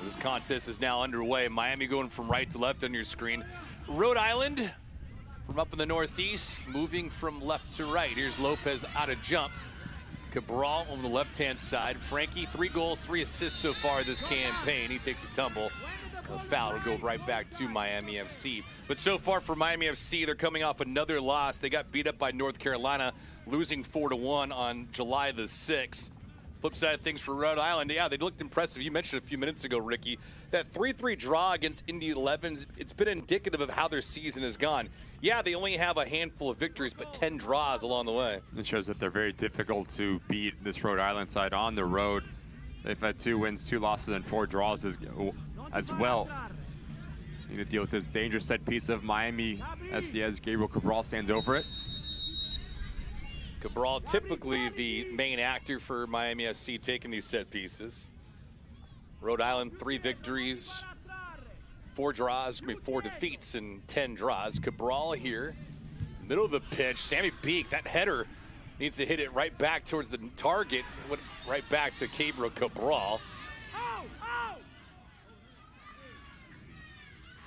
This contest is now underway. Miami going from right to left on your screen. Rhode Island from up in the northeast, moving from left to right. Here's Lopez out of jump. Cabral on the left-hand side. Frankie, 3 goals, 3 assists so far this campaign. He takes a tumble. A foul will go right back to Miami FC. But so far for Miami FC, they're coming off another loss. They got beat up by North Carolina, losing 4-1 on July the 6th. Flip side of things for Rhode Island, yeah, they looked impressive. You mentioned a few minutes ago, Ricky, that 3-3 draw against Indy 11s, it's been indicative of how their season has gone. Yeah, they only have a handful of victories, but 10 draws along the way. It shows that they're very difficult to beat this Rhode Island side on the road. They've had 2 wins, 2 losses, and 4 draws as well. Need to deal with this dangerous set piece of Miami FC as Gabriel Cabral stands over it. Cabral, typically the main actor for Miami FC, taking these set pieces. Rhode Island, 3 victories, 4 draws, 4 defeats, and 10 draws. Cabral here, middle of the pitch. Sammy Beek, that header needs to hit it right back towards the target. Went right back to Gabriel Cabral.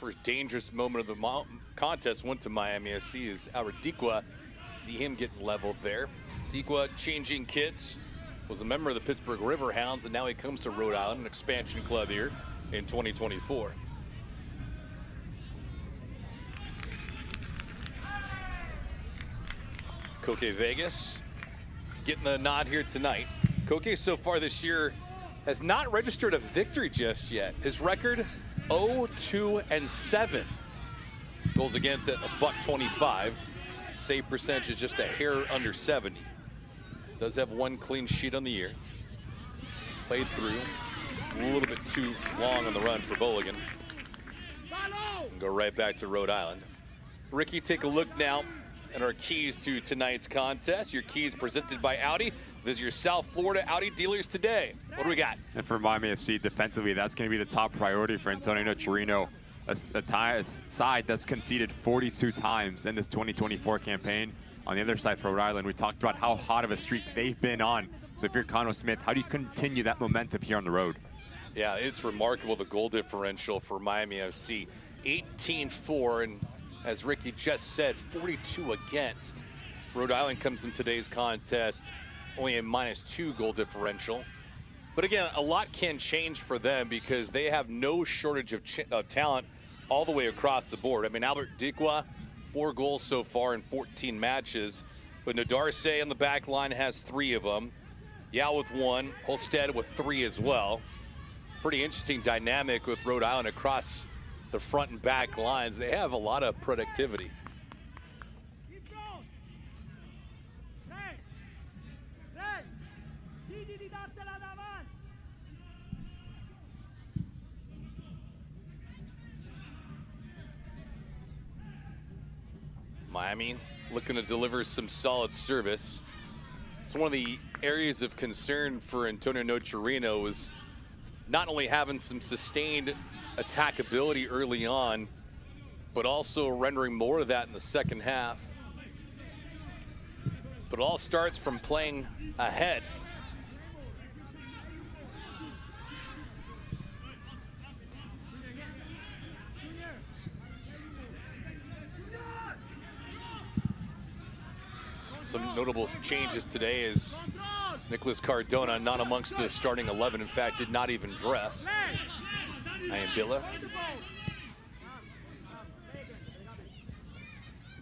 First dangerous moment of the contest went to Miami FC as Aradikwa. See him getting leveled there. Dikwa changing kits, was a member of the Pittsburgh Riverhounds, and now he comes to Rhode Island, an expansion club here in 2024. Koke Vegas getting the nod here tonight. Koke so far this year has not registered a victory just yet. His record 0-2-7. Goals against at $125. Save percentage is just a hair under 70. Does have 1 clean sheet on the year. Played through. A little bit too long on the run for Boligan. And go right back to Rhode Island. Ricky, take a look now at our keys to tonight's contest. Your keys presented by Audi. Visit your South Florida Audi dealers today. What do we got? And for Miami FC defensively, that's going to be the top priority for Antonio Nocerino. A side that's conceded 42 times in this 2024 campaign. On the other side for Rhode Island, we talked about how hot of a streak they've been on. So if you're Connor Smith, how do you continue that momentum here on the road? Yeah, it's remarkable, the goal differential for Miami FC. 18-4, and as Ricky just said, 42 against. Rhode Island comes in today's contest only a -2 goal differential. But again, a lot can change for them because they have no shortage of talent all the way across the board. I mean, Albert Dikwa, 4 goals so far in 14 matches. But Nadarse on the back line has 3 of them. Yao with 1, Holstead with 3 as well. Pretty interesting dynamic with Rhode Island across the front and back lines. They have a lot of productivity. Miami looking to deliver some solid service. It's one of the areas of concern for Antonio Nocerino is not only having some sustained attackability early on, but also rendering more of that in the second half. But it all starts from playing ahead. Some notable changes today is Nicholas Cardona not amongst the starting 11. In fact, did not even dress. Ayambila.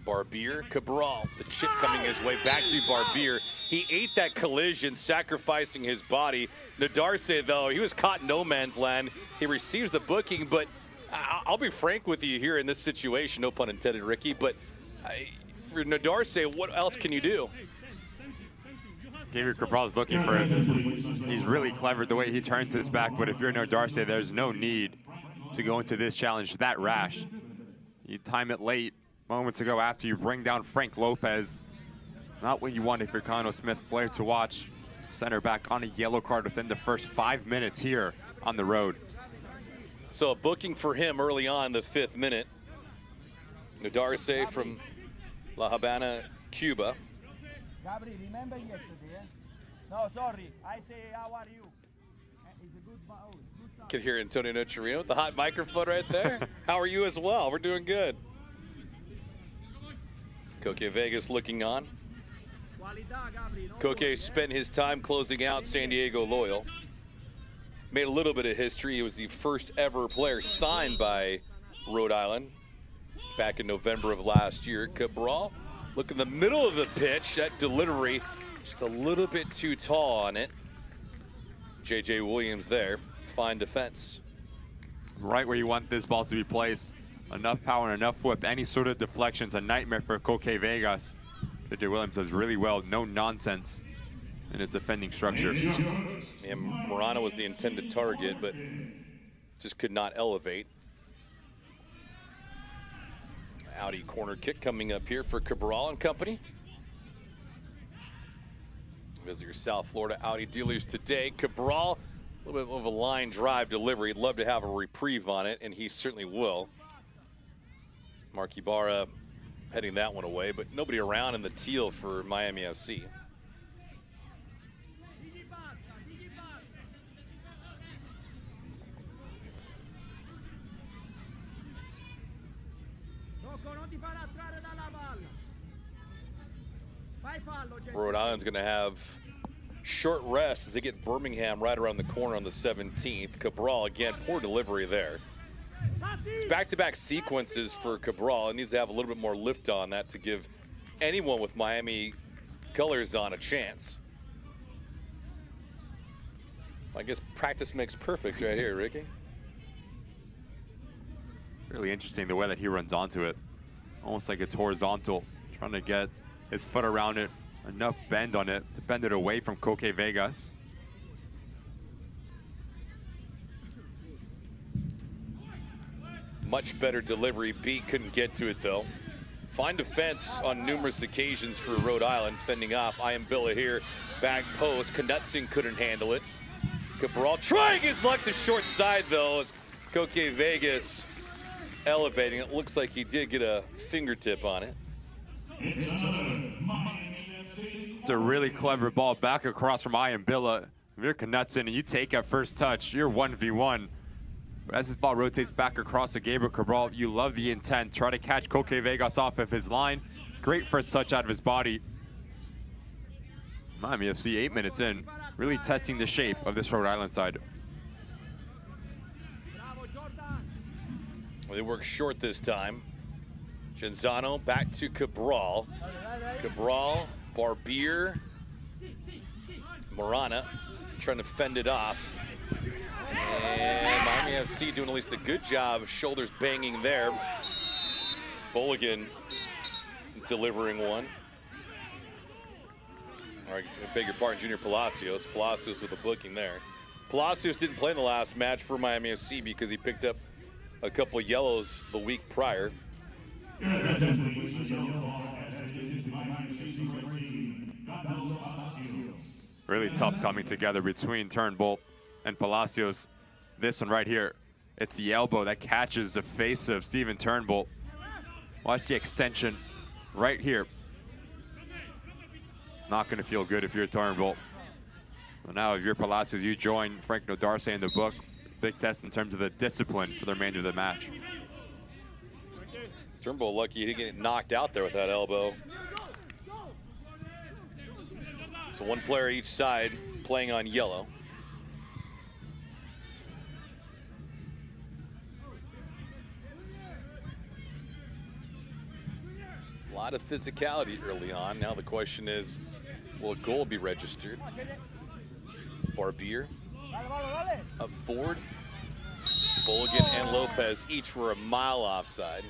Barbier, Cabral, the chip coming his way back to Barbier. He ate that collision, sacrificing his body. Nadarse, though, he was caught in no man's land. He receives the booking, but I'll be frank with you here in this situation, no pun intended, Ricky, but for Nadarse, what else can you do? Gabriel Cabral is looking for it. He's really clever the way he turns his back, but if you're Nadarse, there's no need to go into this challenge that rash. You time it late, moments ago after you bring down Frank Lopez. Not what you want if you're Connor Smith player to watch. Center back on a yellow card within the first 5 minutes here on the road. So a booking for him early on, the 5th minute. Nadarse from La Habana, Cuba. Gabri, remember yesterday? No, sorry. I say, how are you? It's a good Can hear Antonio Nocerino with the hot microphone right there. How are you as well? We're doing good. Koke Vegas looking on. Koke spent his time closing out San Diego Loyal. Made a little bit of history. He was the first ever player signed by Rhode Island back in November of last year. Cabral, look in the middle of the pitch. That delivery just a little bit too tall on it. J.J. Williams there. Fine defense. Right where you want this ball to be placed. Enough power and enough whip. Any sort of deflection's a nightmare for Koke Vegas. J.J. Williams does really well. No nonsense in his defending structure. And Murana was the intended target, but just could not elevate. Audi corner kick coming up here for Cabral and company. Visit your South Florida Audi dealers today. Cabral, a little bit of a line drive delivery. He'd love to have a reprieve on it, and he certainly will. Mark Ibarra heading that one away, but nobody around in the teal for Miami FC. Rhode Island's going to have short rest as they get Birmingham right around the corner on the 17th. Cabral, again, poor delivery there. It's back-to-back sequences for Cabral. It needs to have a little bit more lift on that to give anyone with Miami colors on a chance. I guess practice makes perfect right here, Ricky. Really interesting the way that he runs onto it. Almost like it's horizontal, trying to get his foot around it, enough bend on it to bend it away from Koke Vegas. Much better delivery. Beat couldn't get to it though. Fine defense on numerous occasions for Rhode Island, fending off Iambilla here. Back post, Knutson couldn't handle it. Cabral trying his luck the short side though, as Koke Vegas elevating. It looks like he did get a fingertip on it. It's a really clever ball back across from Iambilla. If you're Knutson and you take a first touch, you're 1v1. But as this ball rotates back across to Gabriel Cabral, you love the intent. Try to catch Koke Vegas off of his line. Great first touch out of his body. Miami FC 8 minutes in, really testing the shape of this Rhode Island side. Well, they work short this time. Genzano back to Cabral. Cabral, Barbier, Murana trying to fend it off. And Miami FC doing at least a good job. Shoulders banging there. Bolligan delivering one. All right, I beg your pardon, Junior Palacios. Palacios with a booking there. Palacios didn't play in the last match for Miami FC because he picked up a couple of yellows the week prior. Really tough coming together between Turnbull and Palacios. This one right here, it's the elbow that catches the face of Steven Turnbull. Watch the extension right here. Not going to feel good if you're Turnbull. So now if you're Palacios, you join Frank Nodarce in the book. Big test in terms of the discipline for the remainder of the match. Turnbull lucky he didn't get knocked out there with that elbow. So one player each side playing on yellow. A lot of physicality early on. Now the question is, will a goal be registered? Barbier up forward. Bolligan and Lopez each were a mile offside.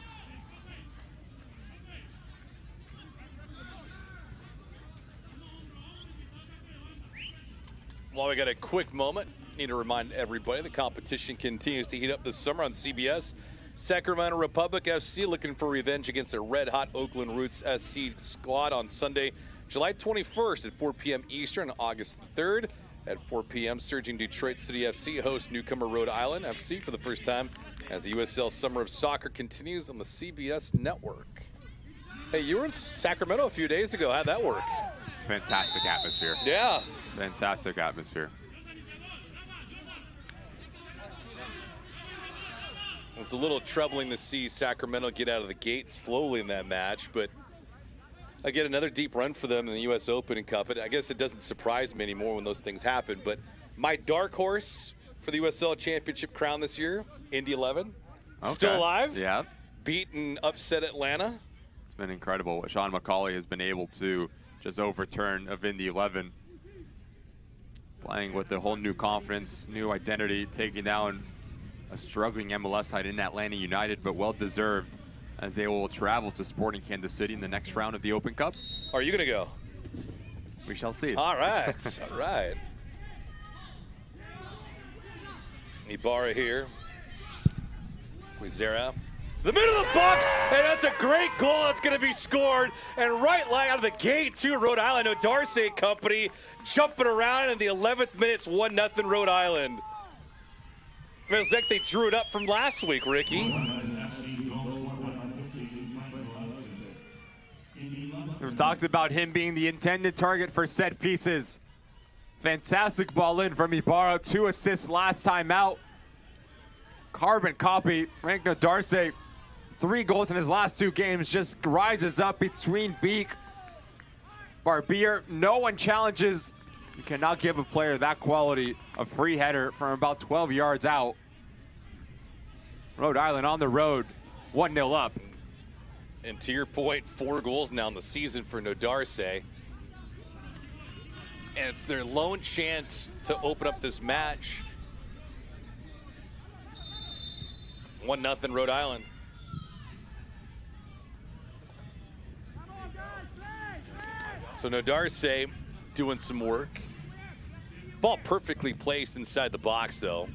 While we got a quick moment, need to remind everybody the competition continues to heat up this summer on CBS. Sacramento Republic FC looking for revenge against their red-hot Oakland Roots SC squad on Sunday, July 21st at 4 p.m. Eastern, August 3rd at 4 p.m. Surging Detroit City FC hosts newcomer Rhode Island FC for the first time as the USL Summer of Soccer continues on the CBS network. Hey, you were in Sacramento a few days ago. How'd that work? Fantastic atmosphere. Yeah. Fantastic atmosphere. It's a little troubling to see Sacramento get out of the gate slowly in that match, but again, another deep run for them in the U.S. Open and Cup. I guess it doesn't surprise me anymore when those things happen, but my dark horse for the USL Championship crown this year, Indy 11, still alive. Yeah. Beat and upset Atlanta. It's been incredible what Sean McCauley has been able to just overturn of Indy 11. Playing with a whole new confidence, new identity, taking down a struggling MLS side in Atlanta United, but well-deserved as they will travel to Sporting Kansas City in the next round of the Open Cup. Are you going to go? We shall see. All right. All right. Ibarra here. Quizera to the middle of the box, and that's a great goal that's going to be scored. And right out of the gate, too, Rhode Island. O'Darcy company jumping around in the 11th minute. 1-0 Rhode Island. Feels like they drew it up from last week, Ricky. We've talked about him being the intended target for set pieces. Fantastic ball in from Ibarra. 2 assists last time out. Carbon copy. Frank Nodarce, 3 goals in his last 2 games. Just rises up between Beak. Barbier, no one challenges. You cannot give a player that quality a free header from about 12 yards out. Rhode Island on the road, 1-0 up. And to your point, 4 goals now in the season for Nodarce. And it's their lone chance to open up this match. 1-0 Rhode Island. So Nodarce doing some work. Ball perfectly placed inside the box, though.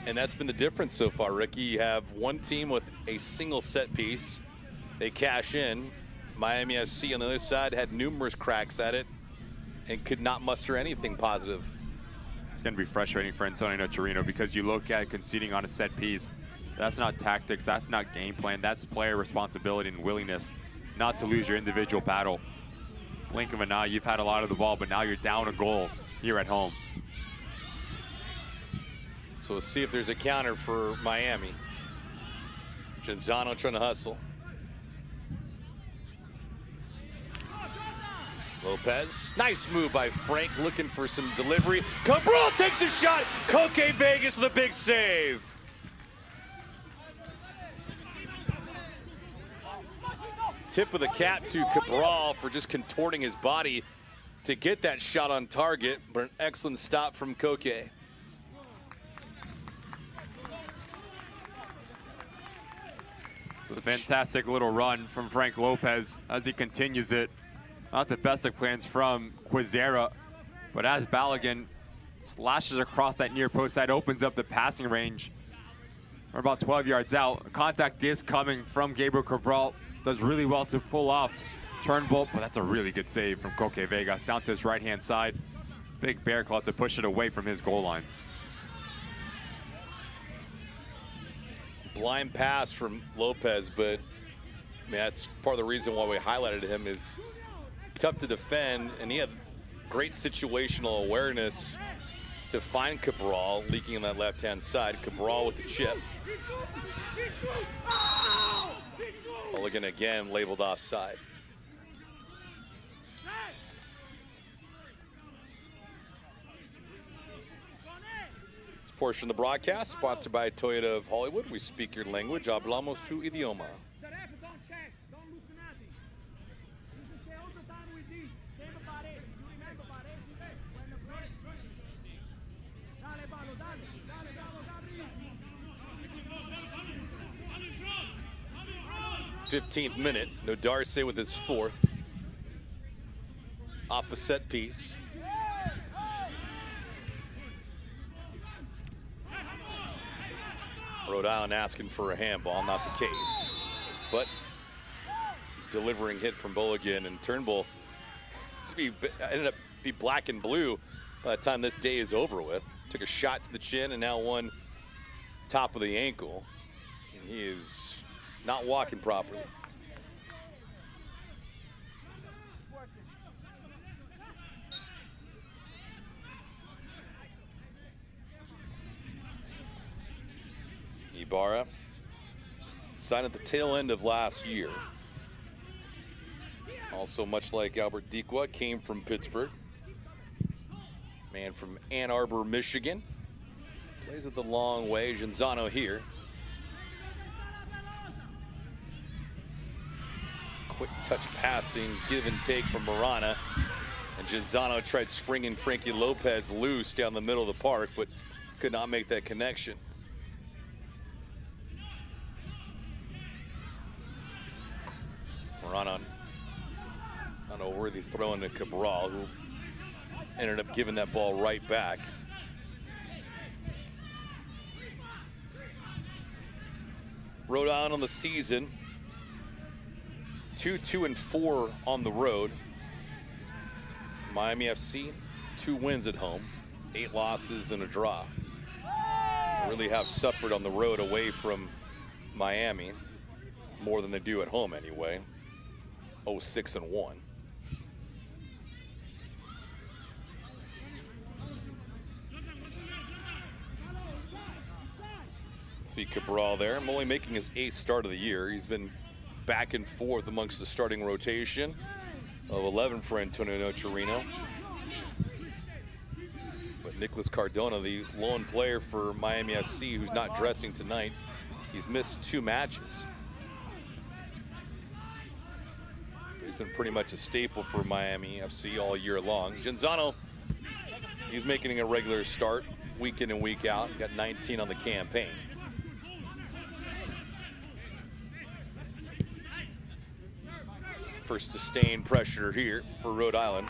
And that's been the difference so far, Ricky. You have one team with a single set piece. They cash in. Miami FC on the other side had numerous cracks at it and could not muster anything positive. It's going to be frustrating for Antonio Torino because you look at conceding on a set piece. That's not tactics. That's not game plan. That's player responsibility and willingness not to lose your individual battle. Blink of an eye, you've had a lot of the ball, but now you're down a goal here at home. So we'll see if there's a counter for Miami. Genzano trying to hustle. Lopez, nice move by Frank, looking for some delivery. Cabral takes a shot. Koke Vegas with a big save. Tip of the cap to Cabral for just contorting his body to get that shot on target, but an excellent stop from Koke. It's a fantastic little run from Frank Lopez as he continues it. Not the best of plans from Quizera, but as Balogun slashes across that near post, that opens up the passing range. We're about 12 yards out. Contact is coming from Gabriel Cabral. Does really well to pull off Turnbull, but that's a really good save from Koke Vegas down to his right-hand side. Big bear claw to push it away from his goal line. Blind pass from Lopez, but that's part of the reason why we highlighted him. Is tough to defend, and he had great situational awareness to find Cabral leaking on that left-hand side. Cabral with the chip. Mulligan again labeled offside. This portion of the broadcast sponsored by Toyota of Hollywood. We speak your language. Hablamos tu idioma. '15th minute, Nodarce with his 4th. Off a set piece. Rhode Island asking for a handball, not the case. But delivering hit from Mulligan, and Turnbull ended up be black and blue by the time this day is over with. Took a shot to the chin and now one top of the ankle. And he is not walking properly. Ibarra signed at the tail end of last year. Also, much like Albert Diqua, came from Pittsburgh. Man from Ann Arbor, Michigan. Plays it the long way. Genzano here. Quick touch passing, give and take from Murana. And Genzano tried springing Frankie Lopez loose down the middle of the park, but could not make that connection. Murana on a worthy throw into Cabral, who ended up giving that ball right back. Rhode Island on the season, 2-2-4 on the road. Miami FC, 2 wins at home, 8 losses and a draw. They really have suffered on the road away from Miami, more than they do at home anyway. 0-6-1. See Cabral there. I'm only making his 8th start of the year. He's been back and forth amongst the starting rotation of 11 for Antonio Nocerino. But Nicholas Cardona, the lone player for Miami FC, who's not dressing tonight, he's missed 2 matches. He's been pretty much a staple for Miami FC all year long. Genzano, he's making a regular start week in and week out. Got 19 on the campaign. For sustained pressure here for Rhode Island.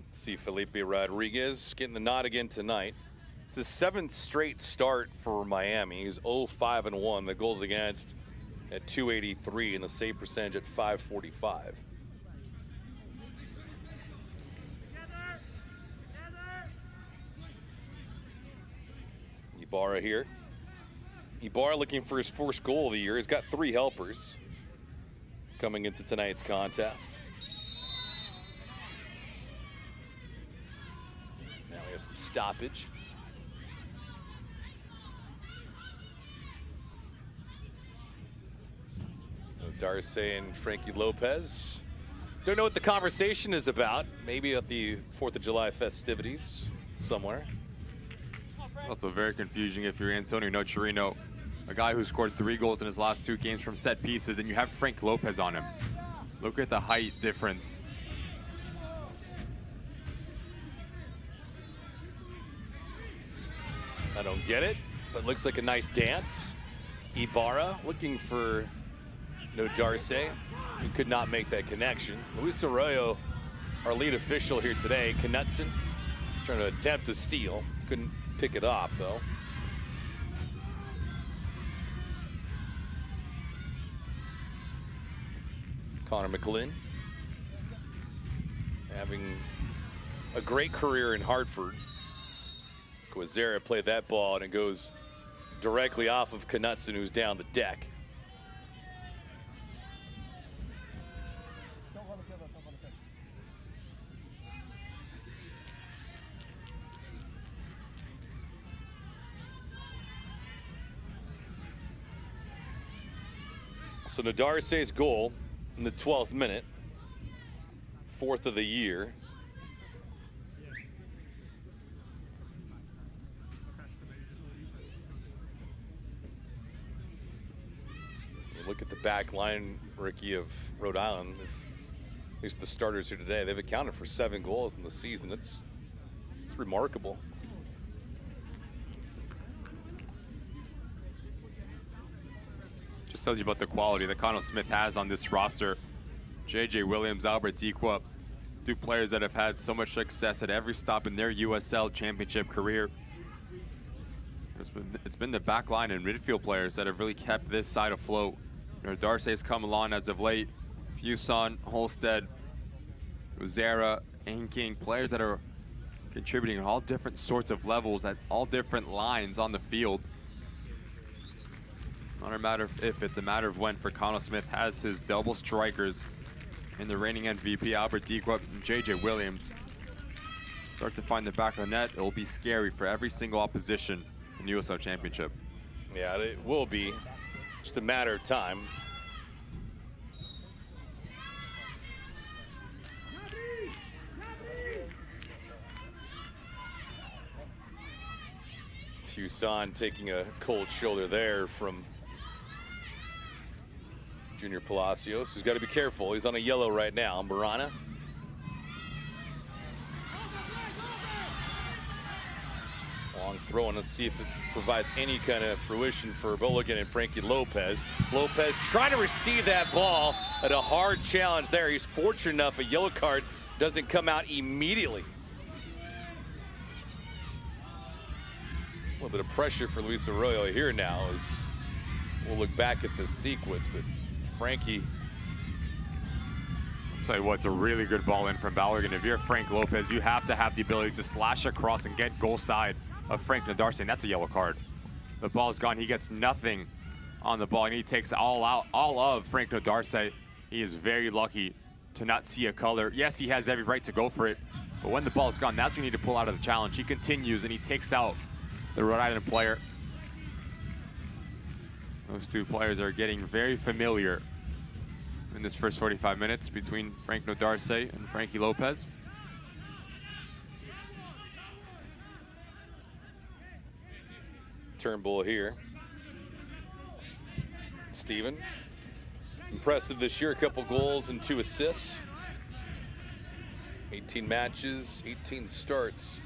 Let's see Felipe Rodriguez getting the nod again tonight. It's his 7th straight start for Miami. He's 0-5-1. The goals against at 283 and the save percentage at 545. Ibarra here. Ibarra looking for his first goal of the year. He's got 3 helpers coming into tonight's contest. Now he has some stoppage. Darcy and Frankie Lopez. Don't know what the conversation is about. Maybe at the 4th of July festivities somewhere. Also very confusing if you're Antonio Nocerino, a guy who scored 3 goals in his last 2 games from set pieces, and you have Frank Lopez on him. Look at the height difference. I don't get it, but looks like a nice dance. Ibarra looking for no Darcy. He could not make that connection. Luis Arroyo, our lead official here today. Knutson trying to attempt to steal. Couldn't pick it off though. Connor McGlynn having a great career in Hartford. Quazera played that ball and it goes directly off of Knutson, who's down the deck. So Nadarce's goal in the 12th minute, 4th of the year. You look at the back line, Ricky, of Rhode Island, at least the starters here today, they've accounted for 7 goals in the season. It's remarkable. Just tells you about the quality that Connell Smith has on this roster. J.J. Williams, Albert Diqua, 2 players that have had so much success at every stop in their USL championship career. It's been the back line and midfield players that have really kept this side afloat. You know, Darcy has come along as of late. Fuson, Holstead, Uzera, Anking, players that are contributing at all different sorts of levels at all different lines on the field. Not a matter of if, it's a matter of when for Connell Smith has his double strikers in the reigning MVP, Albert Diqua and J.J. Williams. start to find the back of the net, it will be scary for every single opposition in the USL Championship. Yeah, it will be. Just a matter of time. Fuson taking a cold shoulder there from Junior Palacios, who's got to be careful. He's on a yellow right now. Murana. Long throw, and let's see if it provides any kind of fruition for Boligan and Frankie Lopez. Lopez trying to receive that ball at a hard challenge there. He's fortunate enough a yellow card doesn't come out immediately. A little bit of pressure for Luis Arroyo here now as we'll look back at this sequence, but Frankie. I'll tell you what, it's a really good ball in from Balogun. If you're Frank Lopez, you have to have the ability to slash across and get goal side of Frank Nadarce, and that's a yellow card. The ball's gone. He gets nothing on the ball, and he takes all of Frank Nadarce. He is very lucky to not see a color. Yes, he has every right to go for it, but when the ball's gone, that's when you need to pull out of the challenge. He continues, and he takes out the Rhode Island player. Those two players are getting very familiar in this first 45 minutes between Frank Nadarce and Frankie Lopez. Turnbull here. Steven, impressive this year, a couple goals and 2 assists. 18 matches, 18 starts.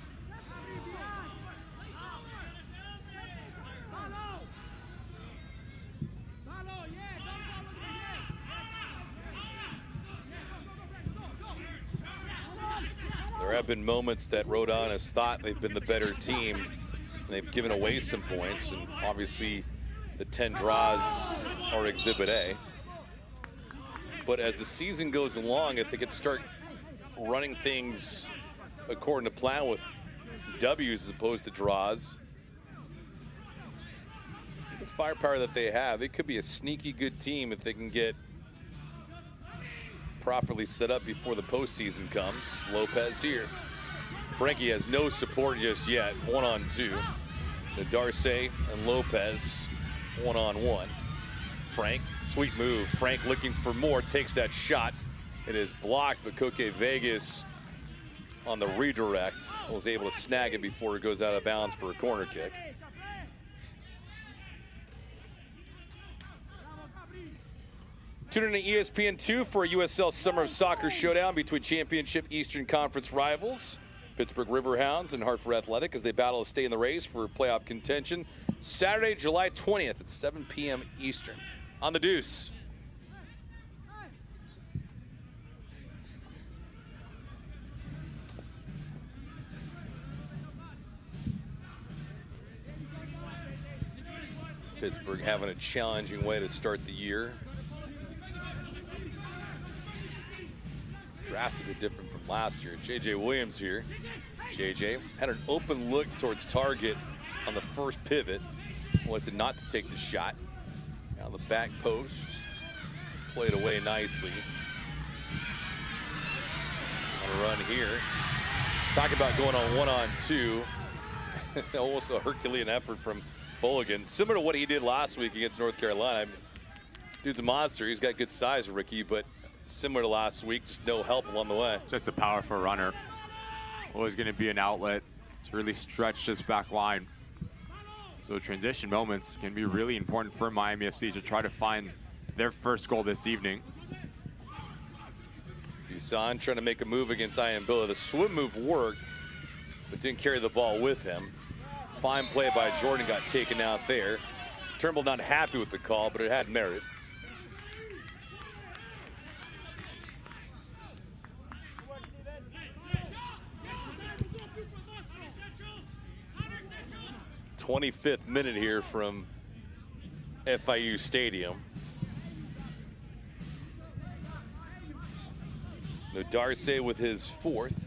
There have been moments that Rhode Island has thought they've been the better team, and they've given away some points, and obviously the 10 draws are Exhibit A. But as the season goes along, if they could start running things according to plan with W's as opposed to draws, see the firepower that they have. They could be a sneaky good team if they can get properly set up before the postseason comes. Lopez here. Frankie has no support just yet. 1-on-2. Nadarce and Lopez 1-on-1. Frank, sweet move. Frank looking for more, takes that shot. It is blocked, but Koke Vegas on the redirect was able to snag it before it goes out of bounds for a corner kick. Tune in to ESPN2 for a USL Summer of Soccer showdown between championship Eastern Conference rivals, Pittsburgh Riverhounds and Hartford Athletic, as they battle to stay in the race for playoff contention. Saturday, July 20th at 7 p.m. Eastern on the Deuce. Pittsburgh having a challenging way to start the year. Drastically different from last year. JJ Williams here. JJ had an open look towards target on the first pivot. Elected not to take the shot. Now the back post. Played away nicely. On a run here. Talk about going on 1-on-2. Almost a Herculean effort from Boligan. Similar to what he did last week against North Carolina. Dude's a monster. He's got good size, Ricky, but similar to last week, just no help along the way. Just a powerful runner. Always going to be an outlet to really stretch this back line. So transition moments can be really important for Miami FC to try to find their first goal this evening. Fuson trying to make a move against Ayambilla. The swim move worked, but didn't carry the ball with him. Fine play by Jordan, got taken out there. Turnbull not happy with the call, but it had merit. '25th minute here from FIU Stadium. Nadarce with his 4th.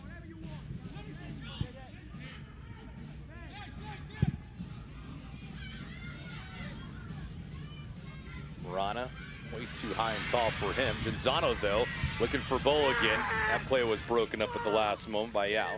Murana, way too high and tall for him. Genzano, though, looking for Boligan. That play was broken up at the last moment by Yao.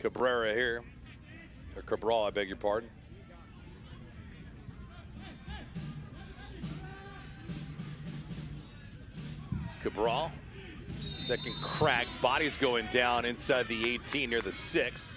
Cabrera here, or Cabral, I beg your pardon. Cabral, second crack, body's going down inside the 18 near the 6.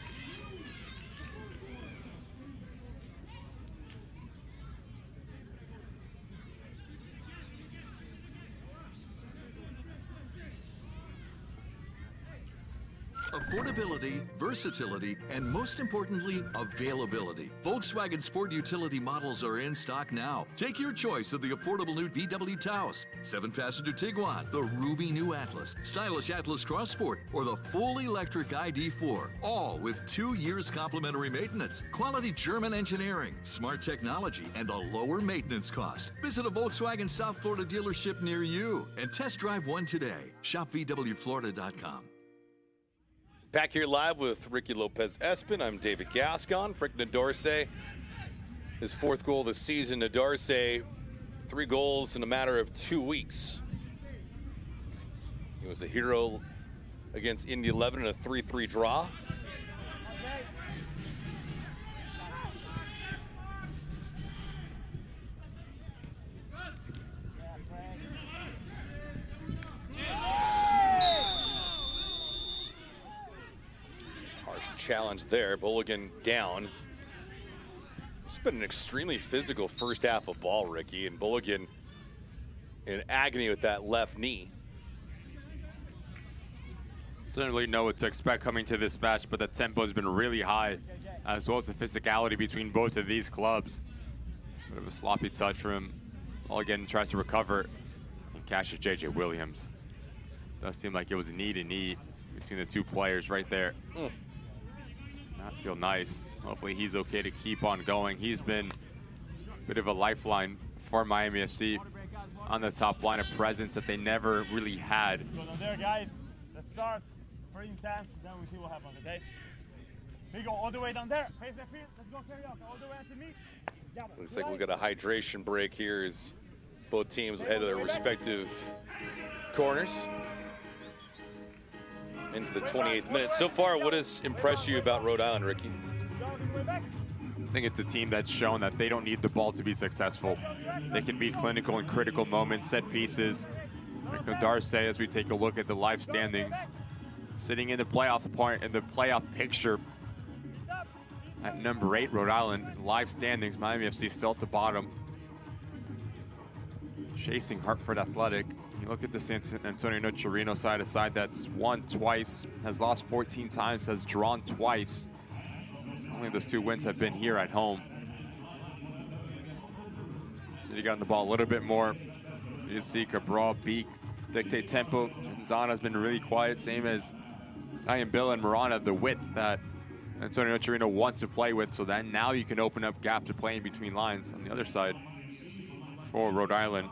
Affordability, versatility, and most importantly, availability. Volkswagen Sport utility models are in stock now. Take your choice of the affordable new VW Taos, 7-passenger Tiguan, the Ruby new Atlas, stylish Atlas Cross Sport, or the full electric ID4. All with 2 years complimentary maintenance, quality German engineering, smart technology, and a lower maintenance cost. Visit a Volkswagen South Florida dealership near you and test drive one today. Shop VWFlorida.com. Back here live with Ricky Lopez-Espin. I'm David Gascon. Frank Nadorce, his 4th goal of the season. Nadorce, 3 goals in a matter of 2 weeks. He was a hero against Indy 11 in a 3-3 draw. Challenge there. Bulligan down. It's been an extremely physical first half of ball, Ricky, and Bulligan in agony with that left knee. Didn't really know what to expect coming to this match, but the tempo has been really high, as well as the physicality between both of these clubs. Bit of a sloppy touch from him. Bulligan tries to recover and catches JJ Williams. Does seem like it was knee to knee between the 2 players right there. Not feel nice. Hopefully he's okay to keep on going. He's been a bit of a lifeline for Miami FC on the top line, a presence that they never really had. Go down there, guys. Let's start. 3 intense, then we see what happens, okay? We go all the way down there. Face that field. Let's go carry out. All the way to me. Looks like we'll get a hydration break here as both teams head to their respective corners. Into the 28th minute. So far, what has impressed you about Rhode Island, Ricky? I think it's a team that's shown that they don't need the ball to be successful. They can be clinical in critical moments, set pieces. Darce, as we take a look at the live standings, sitting in the playoff picture at number 8, Rhode Island. Live standings, Miami FC still at the bottom, chasing Hartford Athletic. You look at the San Antonio Nocerino side, a side that's won twice, has lost 14 times, has drawn twice. Only those 2 wins have been here at home. You got on the ball a little bit more. You can see Cabral, Beak, dictate tempo. Zana's been really quiet, same as Ian Bill and Murana, the width that Antonio Nocerino wants to play with, so that now you can open up gap to play in between lines. On the other side, for Rhode Island,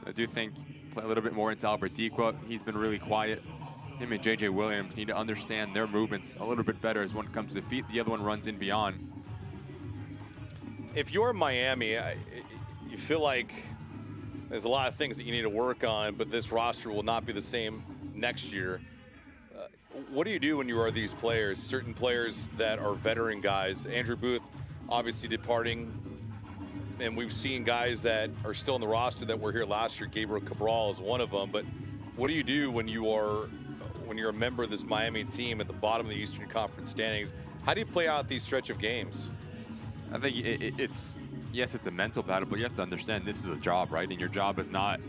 I do think play a little bit more into Albert Diqua. He's been really quiet. Him and JJ Williams need to understand their movements a little bit better as one comes to feet, the other one runs in beyond. If you're Miami, you feel like there's a lot of things that you need to work on, but this roster will not be the same next year. What do you do when you are these players, certain players that are veteran guys? Andrew Booth obviously departing, and we've seen guys that are still in the roster that were here last year. Gabriel Cabral is one of them. But what do you do when you're a member of this Miami team at the bottom of the Eastern Conference standings? How do you play out these stretch of games? I think it's a mental battle, but you have to understand this is a job, right? And your job is not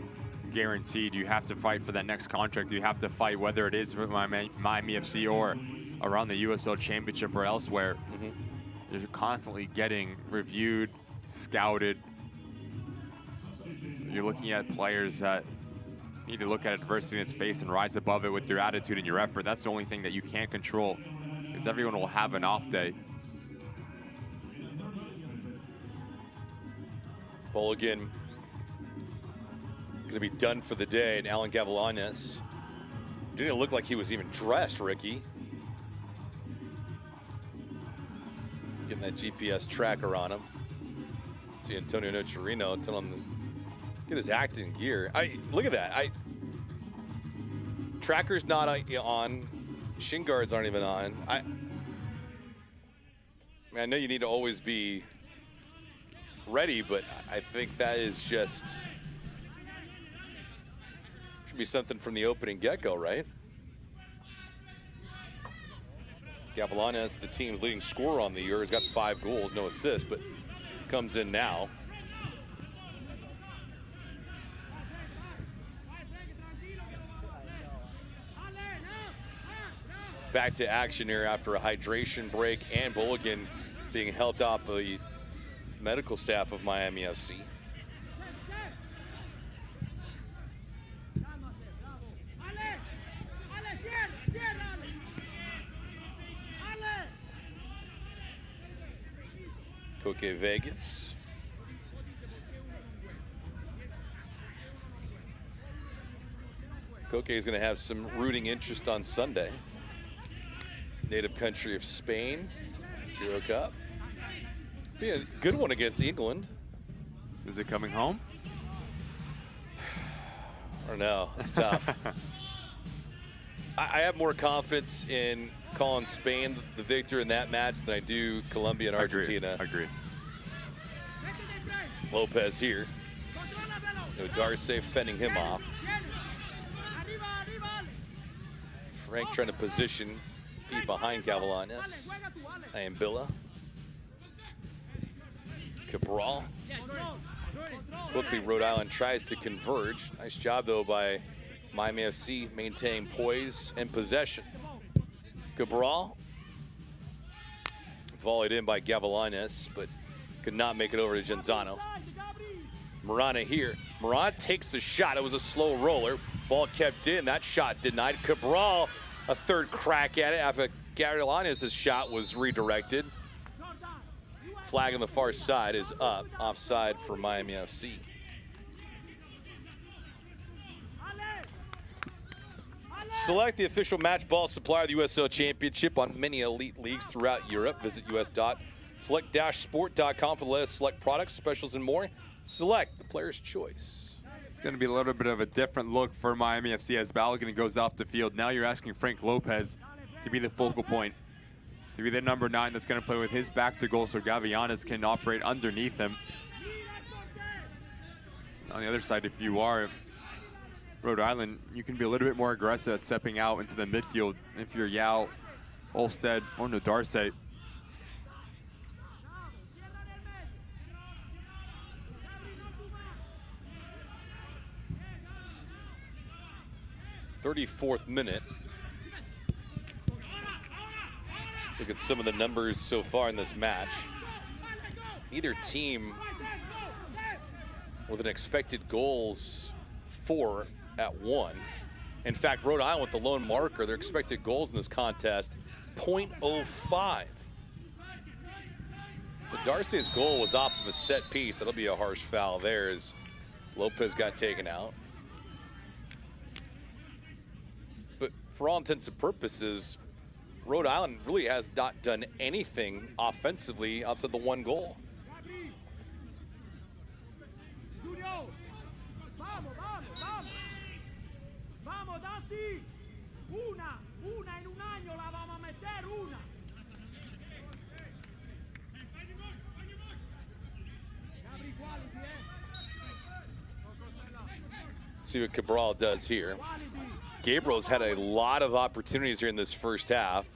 guaranteed. You have to fight for that next contract. You have to fight whether it is with Miami FC or around the USL Championship or elsewhere. You're constantly getting reviewed, scouted. So you're looking at players that need to look at adversity in its face and rise above it with your attitude and your effort. That's the only thing that you can't control, because everyone will have an off day. Bulligan going to be done for the day, and Alan Gavilanes didn't look like he was even dressed, Ricky. Getting that GPS tracker on him. See Antonio Nocerino telling him to get his act in gear. Look at that. Tracker's not on. Shin guards aren't even on. I know you need to always be ready, but I think that is just, should be something from the opening get-go, right? Gavilanes, the team's leading scorer on the year, has got 5 goals, no assists, but comes in now. Back to action here after a hydration break, and Bulligan being helped off by the medical staff of Miami FC. Koke Vegas. Koke is going to have some rooting interest on Sunday. Native country of Spain, Euro Cup. Be a good one against England. Is it coming home? I don't know. It's tough. I have more confidence in calling Spain the victor in that match than I do Colombia and Argentina. Agreed. Lopez here. No Darce fending him off. Frank trying to position feet behind Gavilanes. Ayambilla. Cabral. Quickly, Rhode Island tries to converge. Nice job, though, by Miami FC maintaining poise and possession. Cabral. Volleyed in by Gavilanes, but could not make it over to Genzano. Murana here. Murana takes the shot. It was a slow roller. Ball kept in. That shot denied. Cabral, a third crack at it after Gavilanes' shot was redirected. Flag on the far side is up. Offside for Miami FC. Select the official match ball supplier of the USL Championship on many elite leagues throughout Europe. Visit us.select-sport.com for the latest select products, specials, and more. Select the player's choice. It's going to be a little bit of a different look for Miami FC as Balogun goes off the field. Now you're asking Frank Lopez to be the focal point, to be the number 9 that's going to play with his back to goal so Gavilanes can operate underneath him. On the other side, if you are Rhode Island, you can be a little bit more aggressive at stepping out into the midfield if you're Yao, Olstead, or Nodarse. '34th minute. Look at some of the numbers so far in this match. Either team with an expected goals 4 at 1. In fact, Rhode Island with the lone marker, their expected goals in this contest, 0.05. But Darcy's goal was off of a set piece. That'll be a harsh foul there as Lopez got taken out. But for all intents and purposes, Rhode Island really has not done anything offensively outside the 1 goal. See what Cabral does here. Gabriel's had a lot of opportunities here in this first half.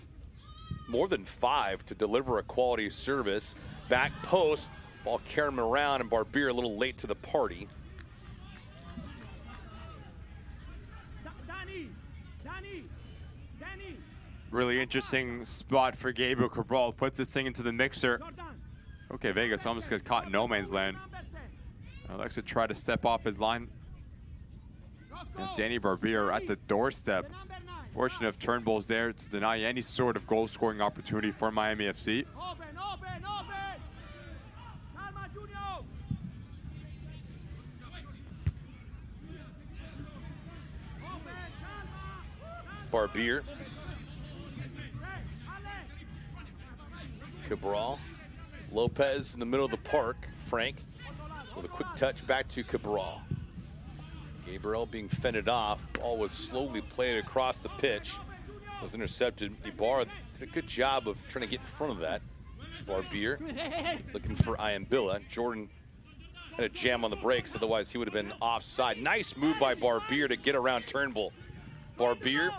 More than 5 to deliver a quality service. Back post, ball carrying him around, and Barbier a little late to the party. Really interesting spot for Gabriel Cabral. Puts this thing into the mixer. Okay, Vegas almost gets caught in no man's land. Alexa tried to step off his line. And Danny Barbier at the doorstep. Fortunate if Turnbull's there to deny any sort of goal-scoring opportunity for Miami FC. Barbier. Cabral. Lopez in the middle of the park. Frank with a quick touch back to Cabral. Gabriel being fended off. Ball was slowly played across the pitch. Was intercepted. Ibarra did a good job of trying to get in front of that. Barbier looking for Iambilla. Jordan had a jam on the brakes, otherwise he would have been offside. Nice move by Barbier to get around Turnbull. Barbier,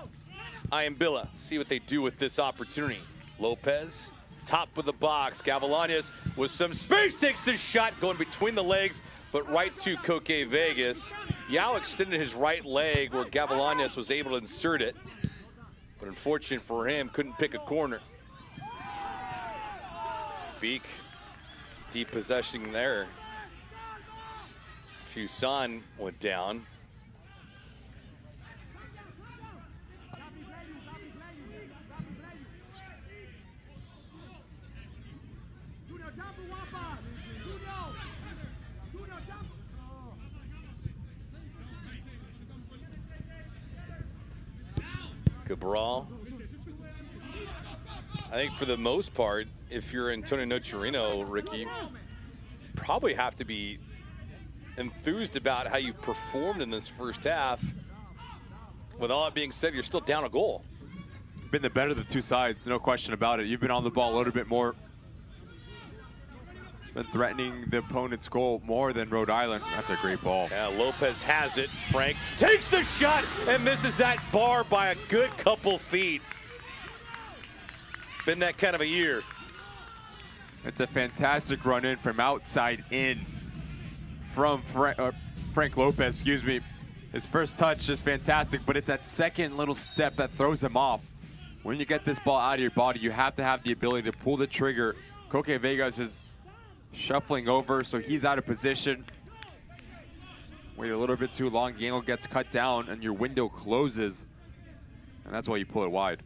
Iambilla, see what they do with this opportunity. Lopez, top of the box. Gavilanes with some space takes this shot, going between the legs, but right to Koke Vegas. Yao extended his right leg where Gavilanes was able to insert it, but unfortunate for him, couldn't pick a corner. Beak, deep possession there. Fuson went down. Cabral. I think for the most part, if you're Antonio Nocerino, Ricky, probably have to be enthused about how you've performed in this first half. With all that being said, you're still down a goal. Been the better of the two sides, no question about it. You've been on the ball a little bit more. Been threatening the opponent's goal more than Rhode Island. That's a great ball. Yeah, Lopez has it. Frank takes the shot and misses that bar by a good couple feet. Been that kind of a year. It's a fantastic run in from outside in from Frank Lopez, excuse me. His first touch is fantastic, but it's that second little step that throws him off. When you get this ball out of your body, you have to have the ability to pull the trigger. Koke Vegas is shuffling over, so he's out of position. Wait a little bit too long, the angle gets cut down, and your window closes. And that's why you pull it wide.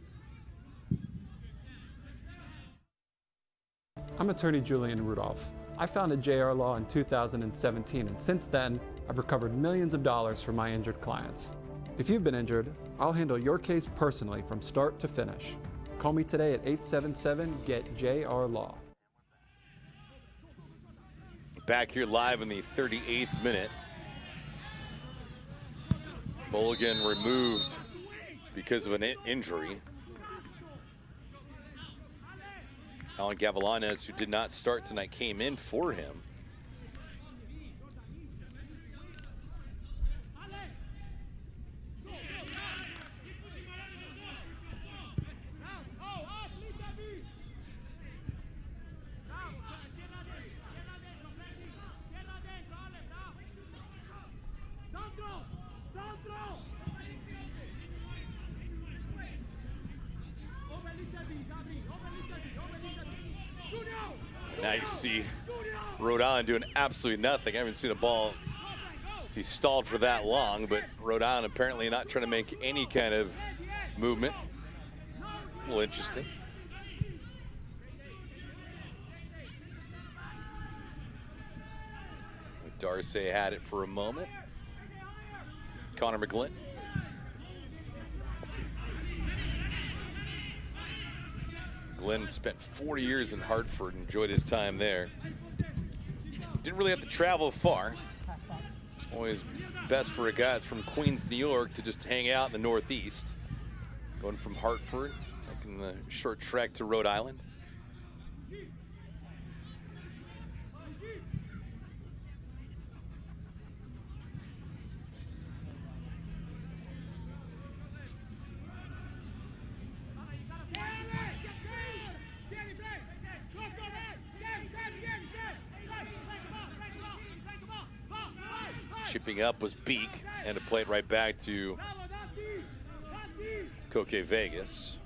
I'm attorney Julian Rudolph. I founded JR Law in 2017, and since then, I've recovered millions of dollars for my injured clients. If you've been injured, I'll handle your case personally from start to finish. Call me today at 877-GET-JR-LAW. Back here live in the 38th minute. Mulligan removed because of an injury. Alan Gavilanes, who did not start tonight, came in for him. Now you see Rhode Island doing absolutely nothing. I haven't seen a ball be stalled for that long, but Rhode Island apparently not trying to make any kind of movement. A little interesting. Darcy had it for a moment. Connor McGlynn. Glenn spent 4 years in Hartford, enjoyed his time there. Didn't really have to travel far. Always best for a guy that's from Queens, New York, to just hang out in the Northeast. Going from Hartford, making the short trek to Rhode Island. Chipping up was Beak, and to play it right back to Koke Vegas.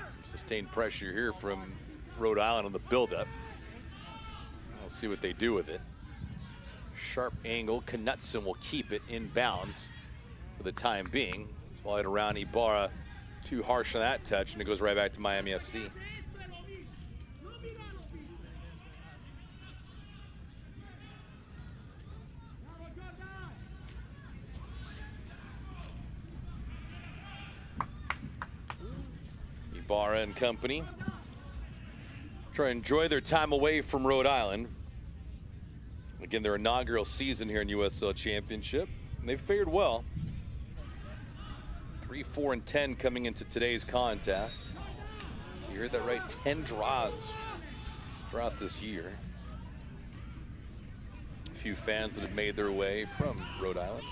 Some sustained pressure here from Rhode Island on the buildup. We'll see what they do with it. Sharp angle, Knutson will keep it in bounds for the time being. It's followed around Ibarra, too harsh on that touch, and it goes right back to Miami FC. Ibarra and company. try to enjoy their time away from Rhode Island. Again, their inaugural season here in USL Championship, and they've fared well. 3-4-10 coming into today's contest. You heard that right, 10 draws throughout this year. A few fans that have made their way from Rhode Island,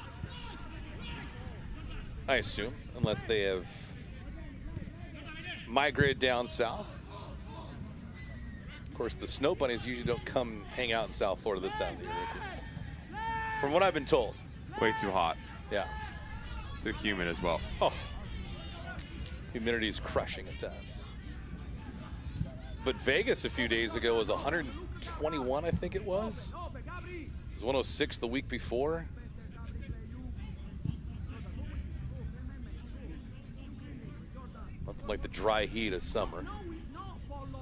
I assume, unless they have migrated down south. Of course, the Snow Bunnies usually don't come hang out in South Florida this time of the year, Ricky. From what I've been told. Way too hot. Yeah. Too humid as well. Oh, humidity is crushing at times. But Vegas a few days ago was 121, I think it was. It was 106 the week before. Nothing like the dry heat of summer.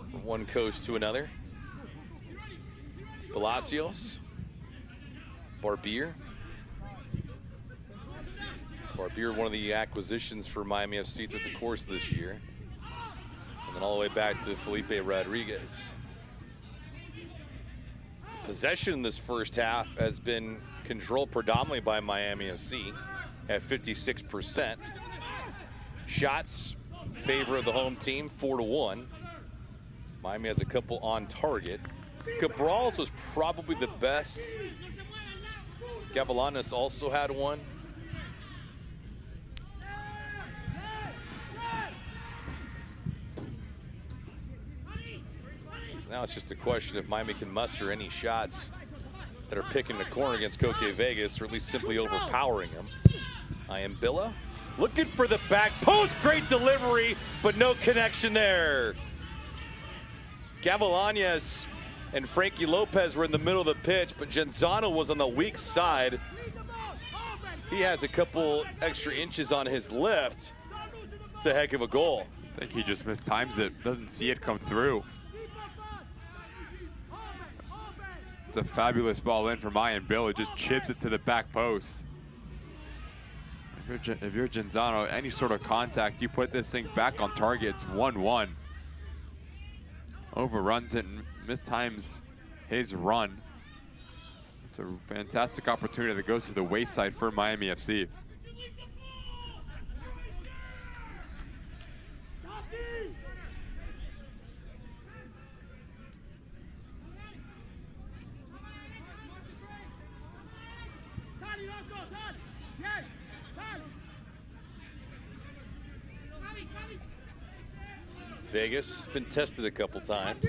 From one coast to another. Palacios. Barbier. Barbier, one of the acquisitions for Miami FC throughout the course of this year. And then all the way back to Felipe Rodriguez. Possession in this first half has been controlled predominantly by Miami FC at 56%. Shots in favor of the home team, 4-1. Miami has a couple on target. Cabral's was probably the best. Gavilanes also had one. Now it's just a question if Miami can muster any shots that are picking the corner against Koke Vegas, or at least simply overpowering them. Iambilla looking for the back post, great delivery, but no connection there. Gavilanes and Frankie Lopez were in the middle of the pitch, but Genzano was on the weak side. He has a couple extra inches on his lift. It's a heck of a goal. I think he just mistimes it, doesn't see it come through. It's a fabulous ball in from Iambilla. It just chips it to the back post. If you're Genzano, any sort of contact, you put this thing back on target. It's 1-1. Overruns it and mistimes his run. It's a fantastic opportunity that goes to the wayside for Miami FC. Vegas has been tested a couple times.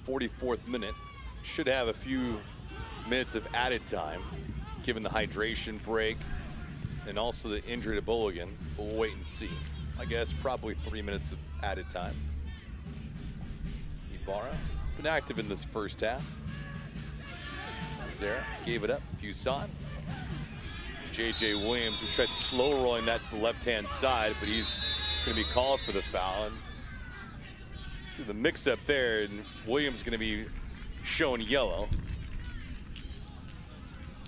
44th minute. Should have a few minutes of added time, given the hydration break and also the injury to Bulligan. But we'll wait and see. I guess probably 3 minutes of added time. Ibarra has been active in this first half. Zara gave it up. Fuson. J.J. Williams, who tried slow rolling that to the left-hand side, but he's going to be called for the foul. And see the mix-up there, and Williams is going to be shown yellow.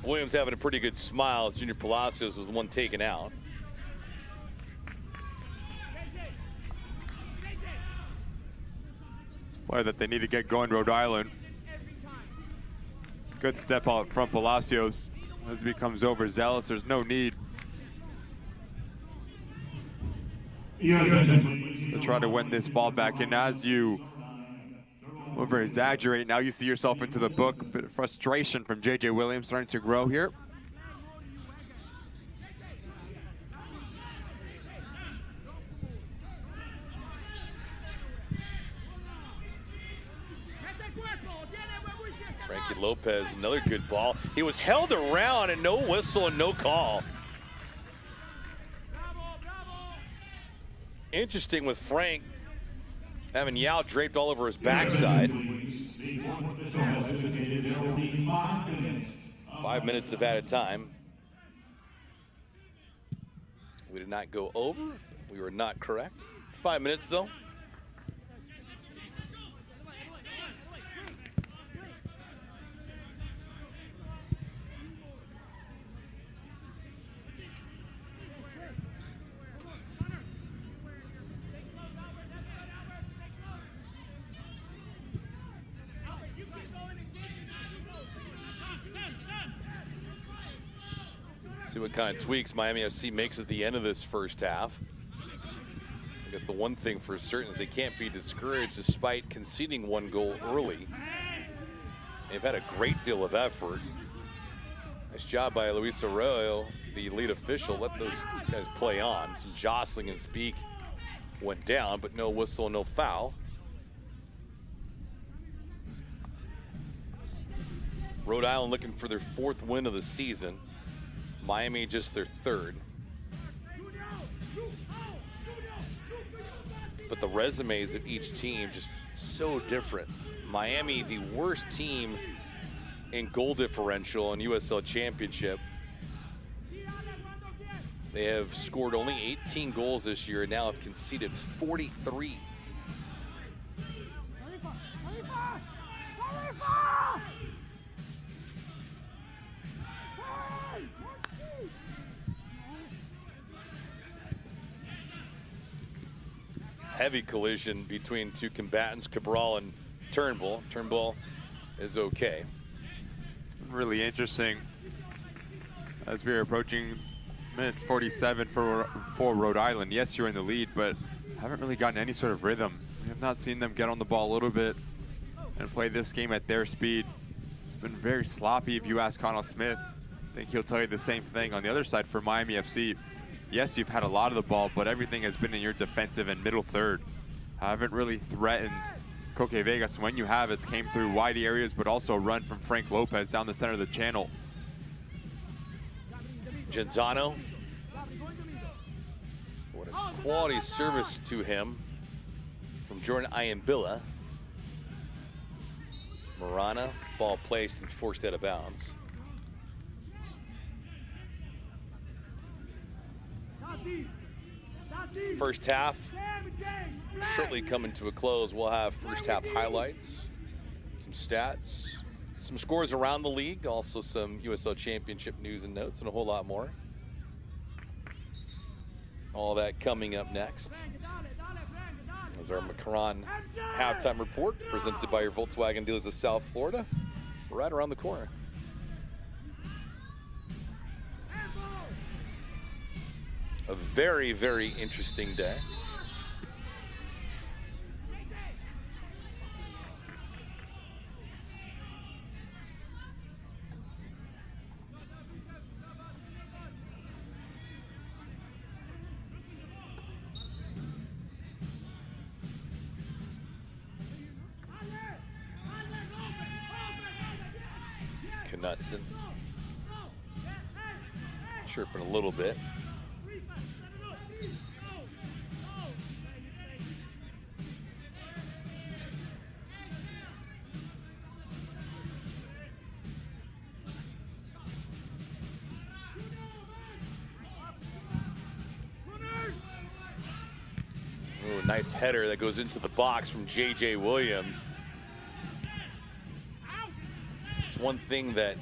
Williams having a pretty good smile as Junior Palacios was the one taken out. Player that they need to get going, Rhode Island. Good step out from Palacios. As he becomes overzealous, there's no need to try to win this ball back. And as you over-exaggerate, now you see yourself into the book. A bit of frustration from J.J. Williams starting to grow here. Frankie Lopez, another good ball. He was held around and no whistle and no call. Interesting with Frank having Yao draped all over his backside. 5 minutes of added time. We did not go over. We were not correct. 5 minutes though. See what kind of tweaks Miami FC makes at the end of this first half. I guess the one thing for certain is they can't be discouraged despite conceding 1 goal early. They've had a great deal of effort. Nice job by Luis Arroyo, the lead official. Let those guys play on. Some jostling and speak went down, but no whistle, no foul. Rhode Island looking for their 4th win of the season. Miami just their 3rd. But the resumes of each team just so different. Miami, the worst team in goal differential in USL Championship. They have scored only 18 goals this year and now have conceded 43. Heavy collision between 2 combatants, Cabral and Turnbull. Turnbull is okay. It's been really interesting as we're approaching minute 47 for Rhode Island. Yes, you're in the lead, but haven't really gotten any sort of rhythm. We have not seen them get on the ball a little bit and play this game at their speed. It's been very sloppy if you ask Connell Smith. I think he'll tell you the same thing. On the other side for Miami FC, yes, you've had a lot of the ball, but everything has been in your defensive and middle third. Haven't really threatened Coque Vegas. When you have, it's came through wide areas, but also a run from Frank Lopez down the center of the channel. Genzano. What a quality service to him from Jordan Ayambilla. Murana, ball placed and forced out of bounds. First half shortly coming to a close. We'll have first half highlights, some stats, some scores around the league, also some USL Championship news and notes, and a whole lot more. All that coming up next. As our Macron halftime report presented by your Volkswagen dealers of South Florida, right around the corner. A very, very interesting day. Knutson chirping a little bit. Ooh, nice header that goes into the box from J.J. Williams. It's one thing that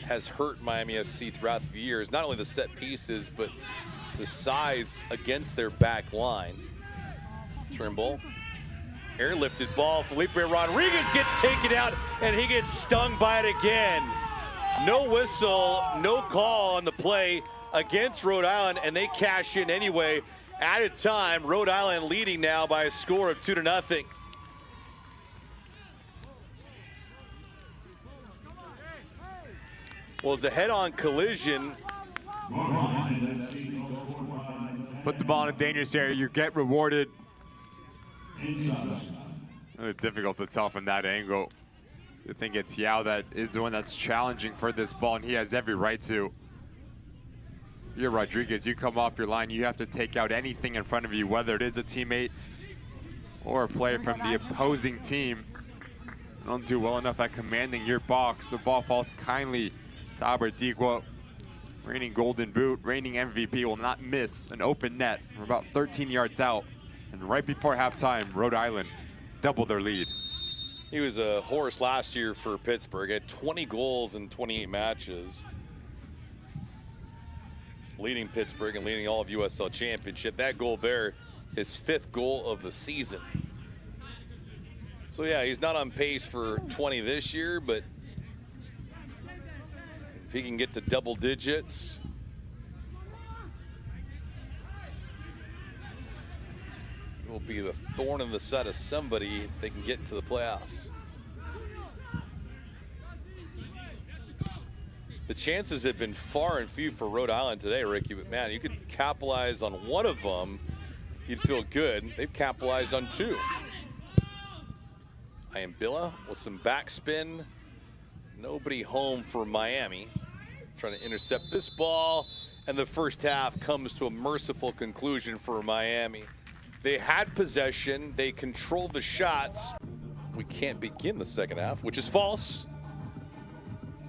has hurt Miami FC throughout the years, not only the set pieces, but the size against their back line. Turnbull, airlifted ball. Felipe Rodriguez gets taken out, and he gets stung by it again. No whistle, no call on the play against Rhode Island, and they cash in anyway. Added time, Rhode Island leading now by a score of 2-0. Well, it's a head-on collision. Put the ball in a dangerous area, you get rewarded. Really difficult to tell from that angle. I think it's Yao that is the one that's challenging for this ball, and he has every right to. You're Rodriguez, you come off your line, you have to take out anything in front of you, whether it is a teammate or a player from the opposing team. You don't do well enough at commanding your box. The ball falls kindly to Albert Digua. Reigning Golden Boot, reigning MVP, will not miss an open net. We're about 13 yards out. And right before halftime, Rhode Island doubled their lead. He was a horse last year for Pittsburgh. He had 20 goals in 28 matches. Leading Pittsburgh and leading all of USL Championship. That goal there, his 5th goal of the season. So yeah, he's not on pace for 20 this year, but if he can get to double digits, will be a thorn in the side of somebody if they can get into the playoffs. The chances have been far and few for Rhode Island today, Ricky, but man, you could capitalize on one of them, you'd feel good. They've capitalized on two. Iambilla with some backspin. Nobody home for Miami. Trying to intercept this ball, and the first half comes to a merciful conclusion for Miami. They had possession, they controlled the shots. We can't begin the second half, which is false.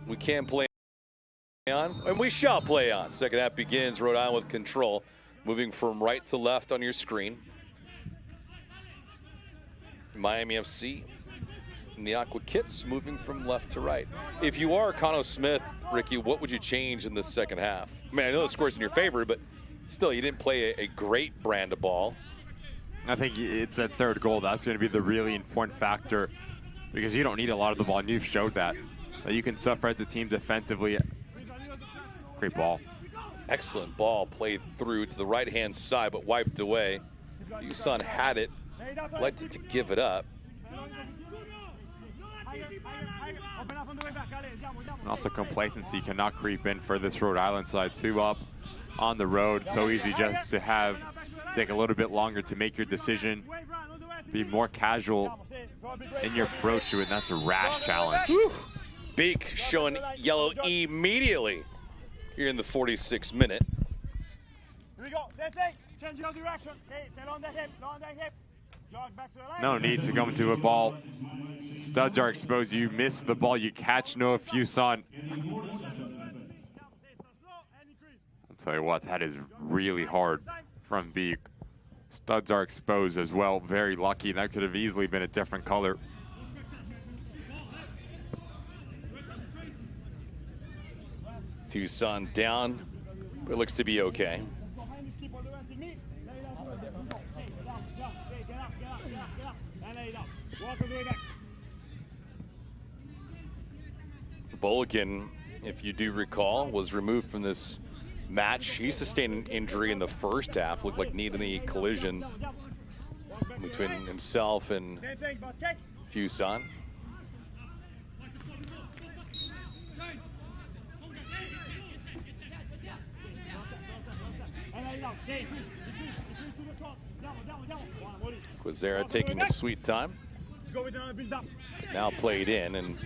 We can play on, and we shall play on. Second half begins, Rhode Island with control, moving from right to left on your screen. Miami FC in the Aqua Kits moving from left to right. If you are Cano Smith, Ricky, what would you change in this second half? I mean, I know the score's in your favor, but still, you didn't play a great brand of ball. I think it's that third goal. That's going to be the really important factor because you don't need a lot of the ball, and you've showed that you can suffer at the team defensively. Great ball. Excellent ball played through to the right-hand side, but wiped away. Fuson had it, elected to give it up. And also complacency cannot creep in for this Rhode Island side. 2 up on the road. So easy just to take a little bit longer to make your decision. Be more casual in your approach to it, and that's a rash challenge. Whew. Beak showing yellow immediately here in the 46th minute. Here we go. That's it. Change your direction. Okay, stay on the hip. On the hip. Jog back to the line. No need to go into a ball. Studs are exposed. You miss the ball. You catch Noah Fuson. I'll tell you what, that is really hard from Beak. Studs are exposed as well. Very lucky. That could have easily been a different color. Fuson down, but it looks to be okay. Bolligan, if you do recall, was removed from this match. He sustained an injury in the first half. Looked like needing a collision between himself and Fuson. Quazera taking his sweet time. Now played in, and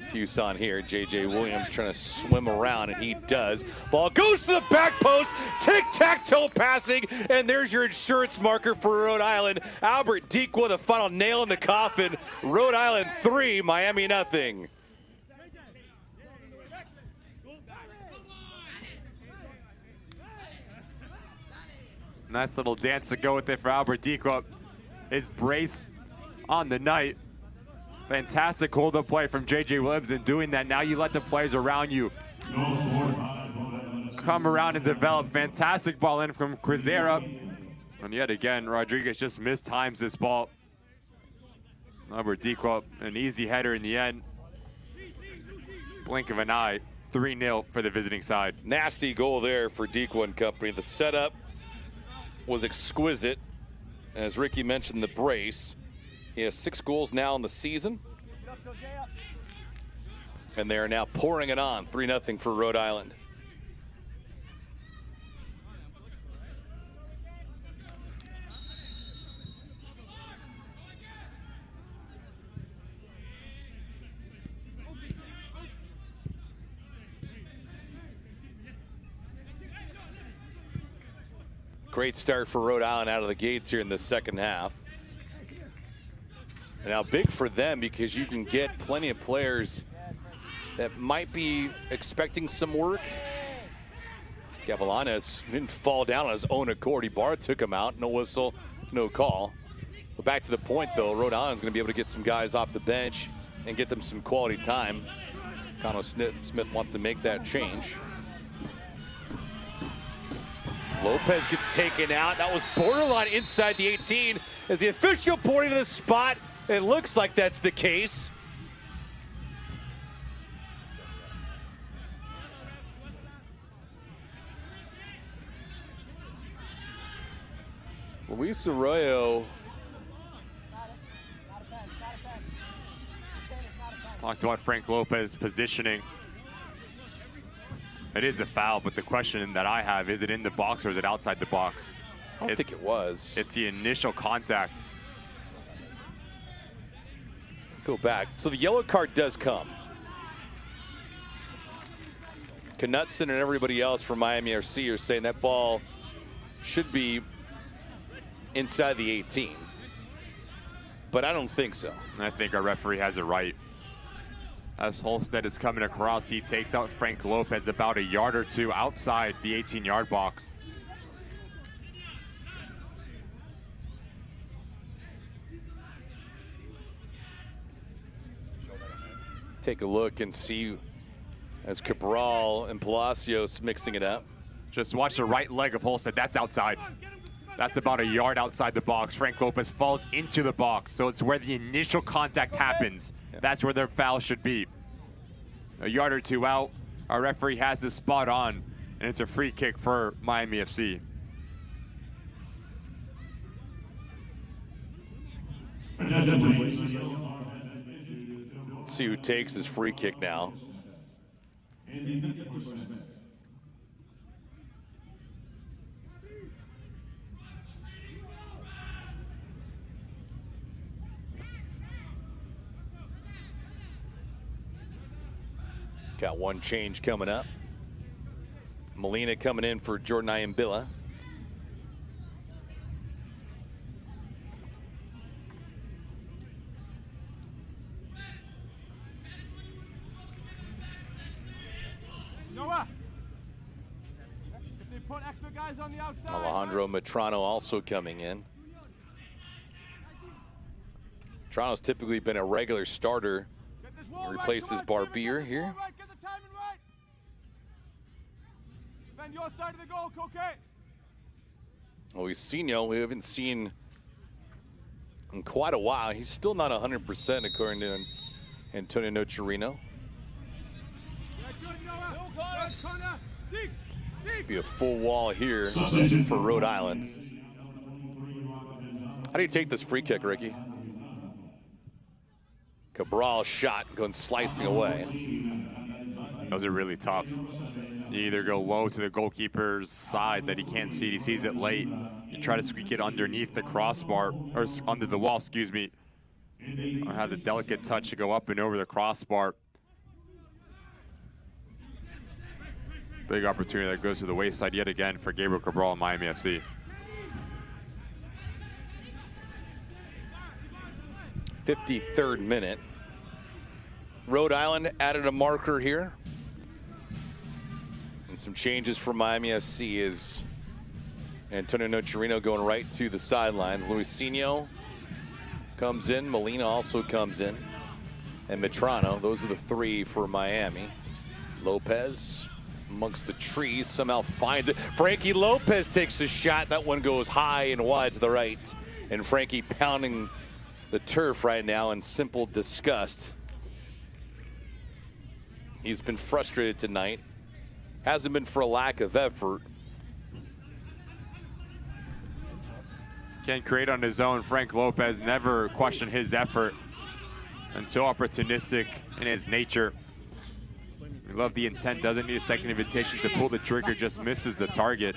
Fuson here. J.J. Williams trying to swim around, and he does. Ball goes to the back post. Tic-tac-toe passing, and there's your insurance marker for Rhode Island. Albert Dequa, the final nail in the coffin. Rhode Island 3, Miami nothing. Nice little dance to go with it for Albert Dequa. His brace on the night. Fantastic hold-up play from J.J. Williams in doing that. Now you let the players around you come around and develop. Fantastic ball in from Quazera. And yet again, Rodriguez just mistimes this ball. Albert Dequa, an easy header in the end. Blink of an eye, 3-0 for the visiting side. Nasty goal there for Dequa and company. The setup was exquisite. As Ricky mentioned, the brace. He has 6 goals now in the season. And they are now pouring it on. 3-0 for Rhode Island. Great start for Rhode Island out of the gates here in the second half. And now big for them because you can get plenty of players that might be expecting some work. Gavilanes didn't fall down on his own accord. Ibarra took him out. No whistle, no call. But back to the point, though, Rhode Island's going to be able to get some guys off the bench and get them some quality time. Cano Smith wants to make that change. Lopez gets taken out. That was borderline inside the 18. As the official pointing to the spot, it looks like that's the case. Luis Arroyo. Talked about Frank Lopez positioning. It is a foul, but the question that I have, is it in the box or is it outside the box? I don't think it was. It's the initial contact. Go back. So the yellow card does come. Knutson and everybody else from Miami FC are saying that ball should be inside the 18. But I don't think so. I think our referee has it right. As Holstead is coming across, he takes out Frank Lopez about a yard or two outside the 18-yard box. Take a look and see as Cabral and Palacios mixing it up. Just watch the right leg of Holstead. That's outside. That's about a yard outside the box. Frank Lopez falls into the box, so it's where the initial contact happens. That's where their foul should be. A yard or two out, our referee has this spot on, and it's a free kick for Miami FC. Let's see who takes this free kick now. Got one change coming up. Molina coming in for Jordan Ayambilla. Noah, if they put extra guys on the outside. Alejandro Metrano also coming in. Metrano's typically been a regular starter. He replaces Barbier here. Then your side of the goal, Coquet. Luisinho, we haven't seen in quite a while. He's still not 100% according to Antonio Nocerino. Be a full wall here for Rhode Island. How do you take this free kick, Ricky? Cabral shot going slicing away. Those are really tough. You either go low to the goalkeeper's side that he can't see. He sees it late. You try to squeak it underneath the crossbar, or under the wall, excuse me. Or have the delicate touch to go up and over the crossbar. Big opportunity that goes to the wayside yet again for Gabriel Cabral and Miami FC. 53rd minute. Rhode Island added a marker here. And some changes for Miami FC is Antonio Nocerino going right to the sidelines. Luisinho comes in. Molina also comes in. And Metrano. Those are the three for Miami. Lopez amongst the trees somehow finds it. Frankie Lopez takes a shot. That one goes high and wide to the right. And Frankie pounding the turf right now in simple disgust. He's been frustrated tonight. Hasn't been for a lack of effort. Can't create on his own. Frank Lopez never questioned his effort, and so opportunistic in his nature. We love the intent, doesn't need a second invitation to pull the trigger, just misses the target.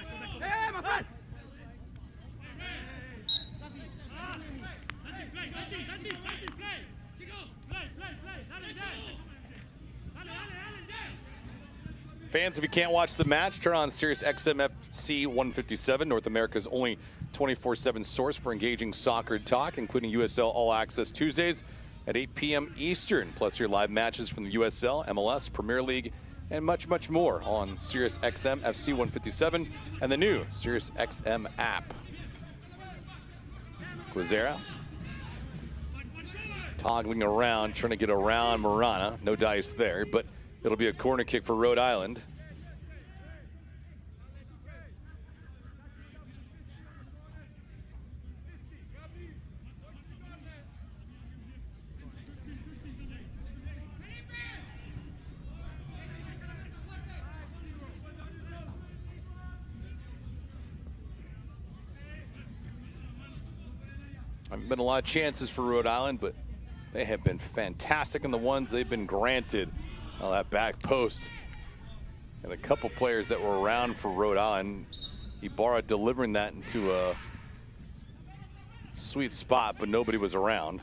Fans, if you can't watch the match, turn on Sirius XM FC 157, North America's only 24/7 source for engaging soccer talk, including USL All Access Tuesdays at 8 p.m. Eastern, plus your live matches from the USL, MLS, Premier League, and much, much more on Sirius XM FC 157 and the new Sirius XM app. Quizera toggling around, trying to get around Murana. No dice there, but it'll be a corner kick for Rhode Island. Haven't been a lot of chances for Rhode Island, but they have been fantastic in the ones they've been granted. Oh, that back post. And a couple players that were around for Rhode Island. Ibarra delivering that into a sweet spot, but nobody was around.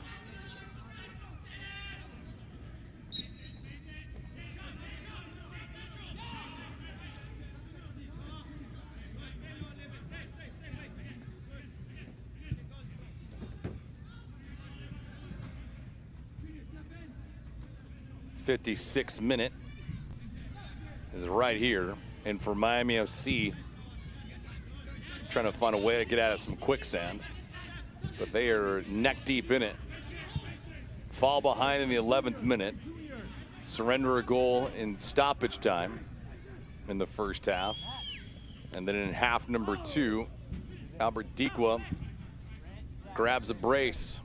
'56 minute is right here, and for Miami FC, trying to find a way to get out of some quicksand, but they are neck deep in it. Fall behind in the 11th minute, surrender a goal in stoppage time in the first half, and then in half number 2, Albert Dikwa grabs a brace.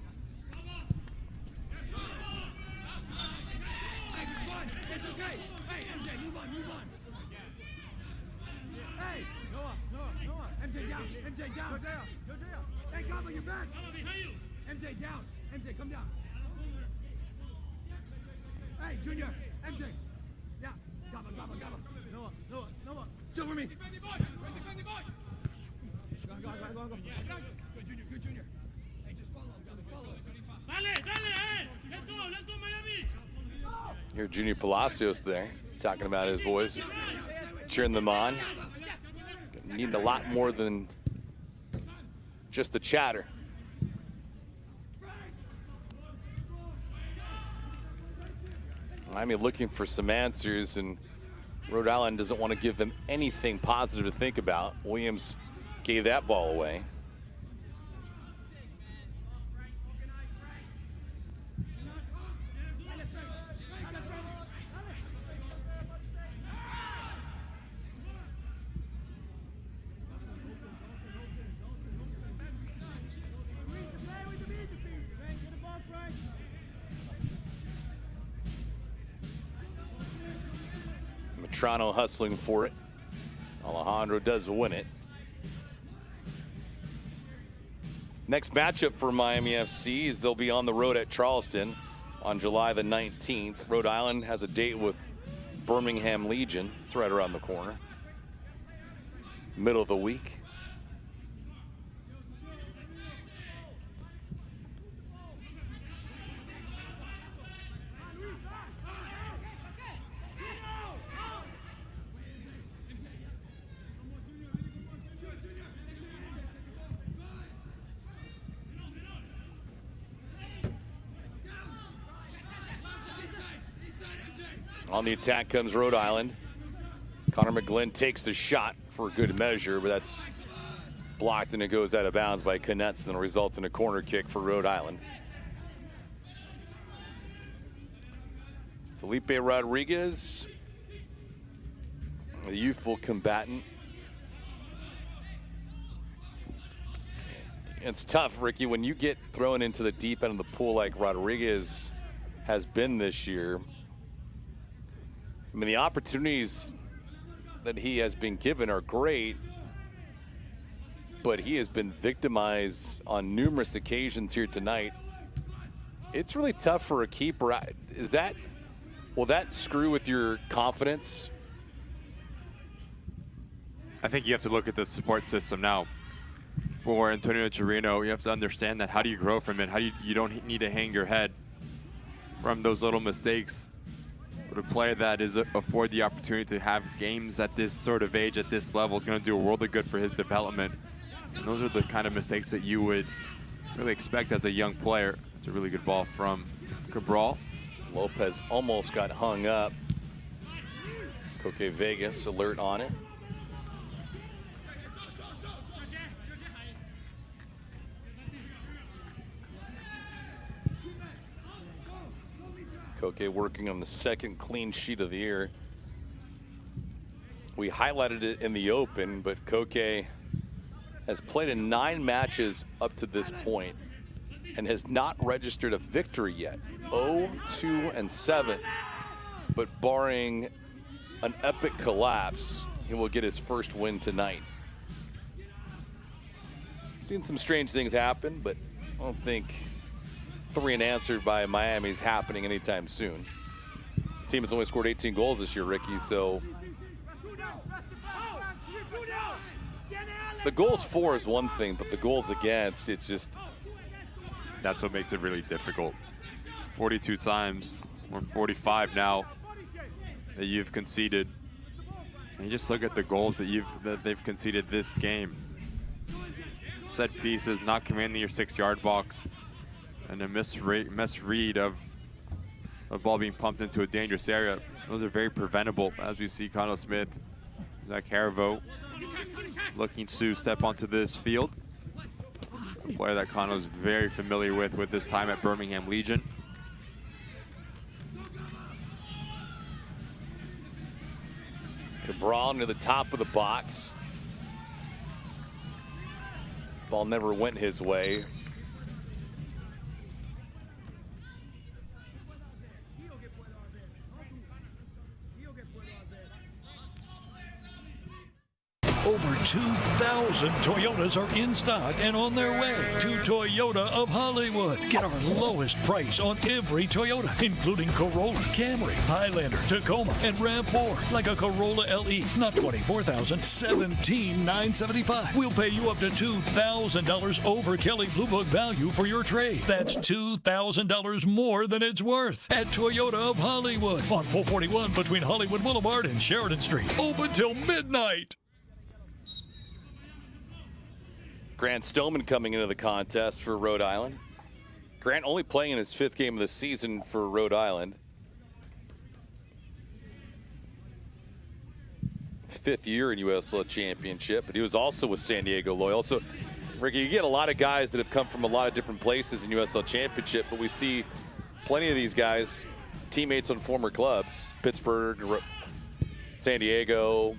MJ down. Hey, Gabo, you're back. MJ down. MJ, come down. Hey, Junior. MJ. Yeah. Gabo. Noah. Still for me. Defend the boy. Go. Good Junior. Hey, just follow. Dale. Let's go, Miami. Here, Junior Palacios there, talking about his boys, cheering them on. Need a lot more than just the chatter. Miami looking for some answers, and Rhode Island doesn't want to give them anything positive to think about. Williams gave that ball away. Toronto hustling for it. Alejandro does win it. Next matchup for Miami FC is they'll be on the road at Charleston on July the 19th. Rhode Island has a date with Birmingham Legion. It's right around the corner. Middle of the week. On the attack comes Rhode Island. Connor McGlynn takes the shot for good measure, but that's blocked and it goes out of bounds by Knutson and results in a corner kick for Rhode Island. Felipe Rodriguez, a youthful combatant. It's tough, Ricky, when you get thrown into the deep end of the pool like Rodriguez has been this year. I mean, the opportunities that he has been given are great, but he has been victimized on numerous occasions here tonight. It's really tough for a keeper. Will that screw with your confidence? I think you have to look at the support system now. For Antonio Chirino, you have to understand that how do you grow from it? You don't need to hang your head from those little mistakes. But a player that is afforded the opportunity to have games at this sort of age, at this level, is going to do a world of good for his development. And those are the kind of mistakes that you would really expect as a young player. It's a really good ball from Cabral. Lopez almost got hung up. Coque Vegas alert on it. Coque working on the second clean sheet of the year. We highlighted it in the open, but Coque has played in 9 matches up to this point and has not registered a victory yet. 0-2-7, but barring an epic collapse, he will get his first win tonight. Seen some strange things happen, but I don't think 3 unanswered by Miami is happening anytime soon. It's a team that's only scored 18 goals this year, Ricky, so the goals for is one thing, but the goals against, it's just... That's what makes it really difficult. 42 times, or 45 now, that you've conceded. And you just look at the goals that they've conceded this game. Set pieces, not commanding your 6-yard box, and a misread of a ball being pumped into a dangerous area. Those are very preventable, as we see Connell Smith, Zach Harivo looking to step onto this field. A player that Connell is very familiar with his time at Birmingham Legion. Cabral near the top of the box. Ball never went his way. Over 2,000 Toyotas are in stock and on their way to Toyota of Hollywood. Get our lowest price on every Toyota, including Corolla, Camry, Highlander, Tacoma, and RAV4. Like a Corolla LE, not $24,000, $17,975. We'll pay you up to $2,000 over Kelley Blue Book value for your trade. That's $2,000 more than it's worth at Toyota of Hollywood on 441 between Hollywood Boulevard and Sheridan Street. Open till midnight. Grant Stoneman coming into the contest for Rhode Island. Grant only playing in his 5th game of the season for Rhode Island. 5th year in USL Championship, but he was also with San Diego Loyal. So, Ricky, you get a lot of guys that have come from a lot of different places in USL Championship, but we see plenty of these guys, teammates on former clubs, Pittsburgh, San Diego.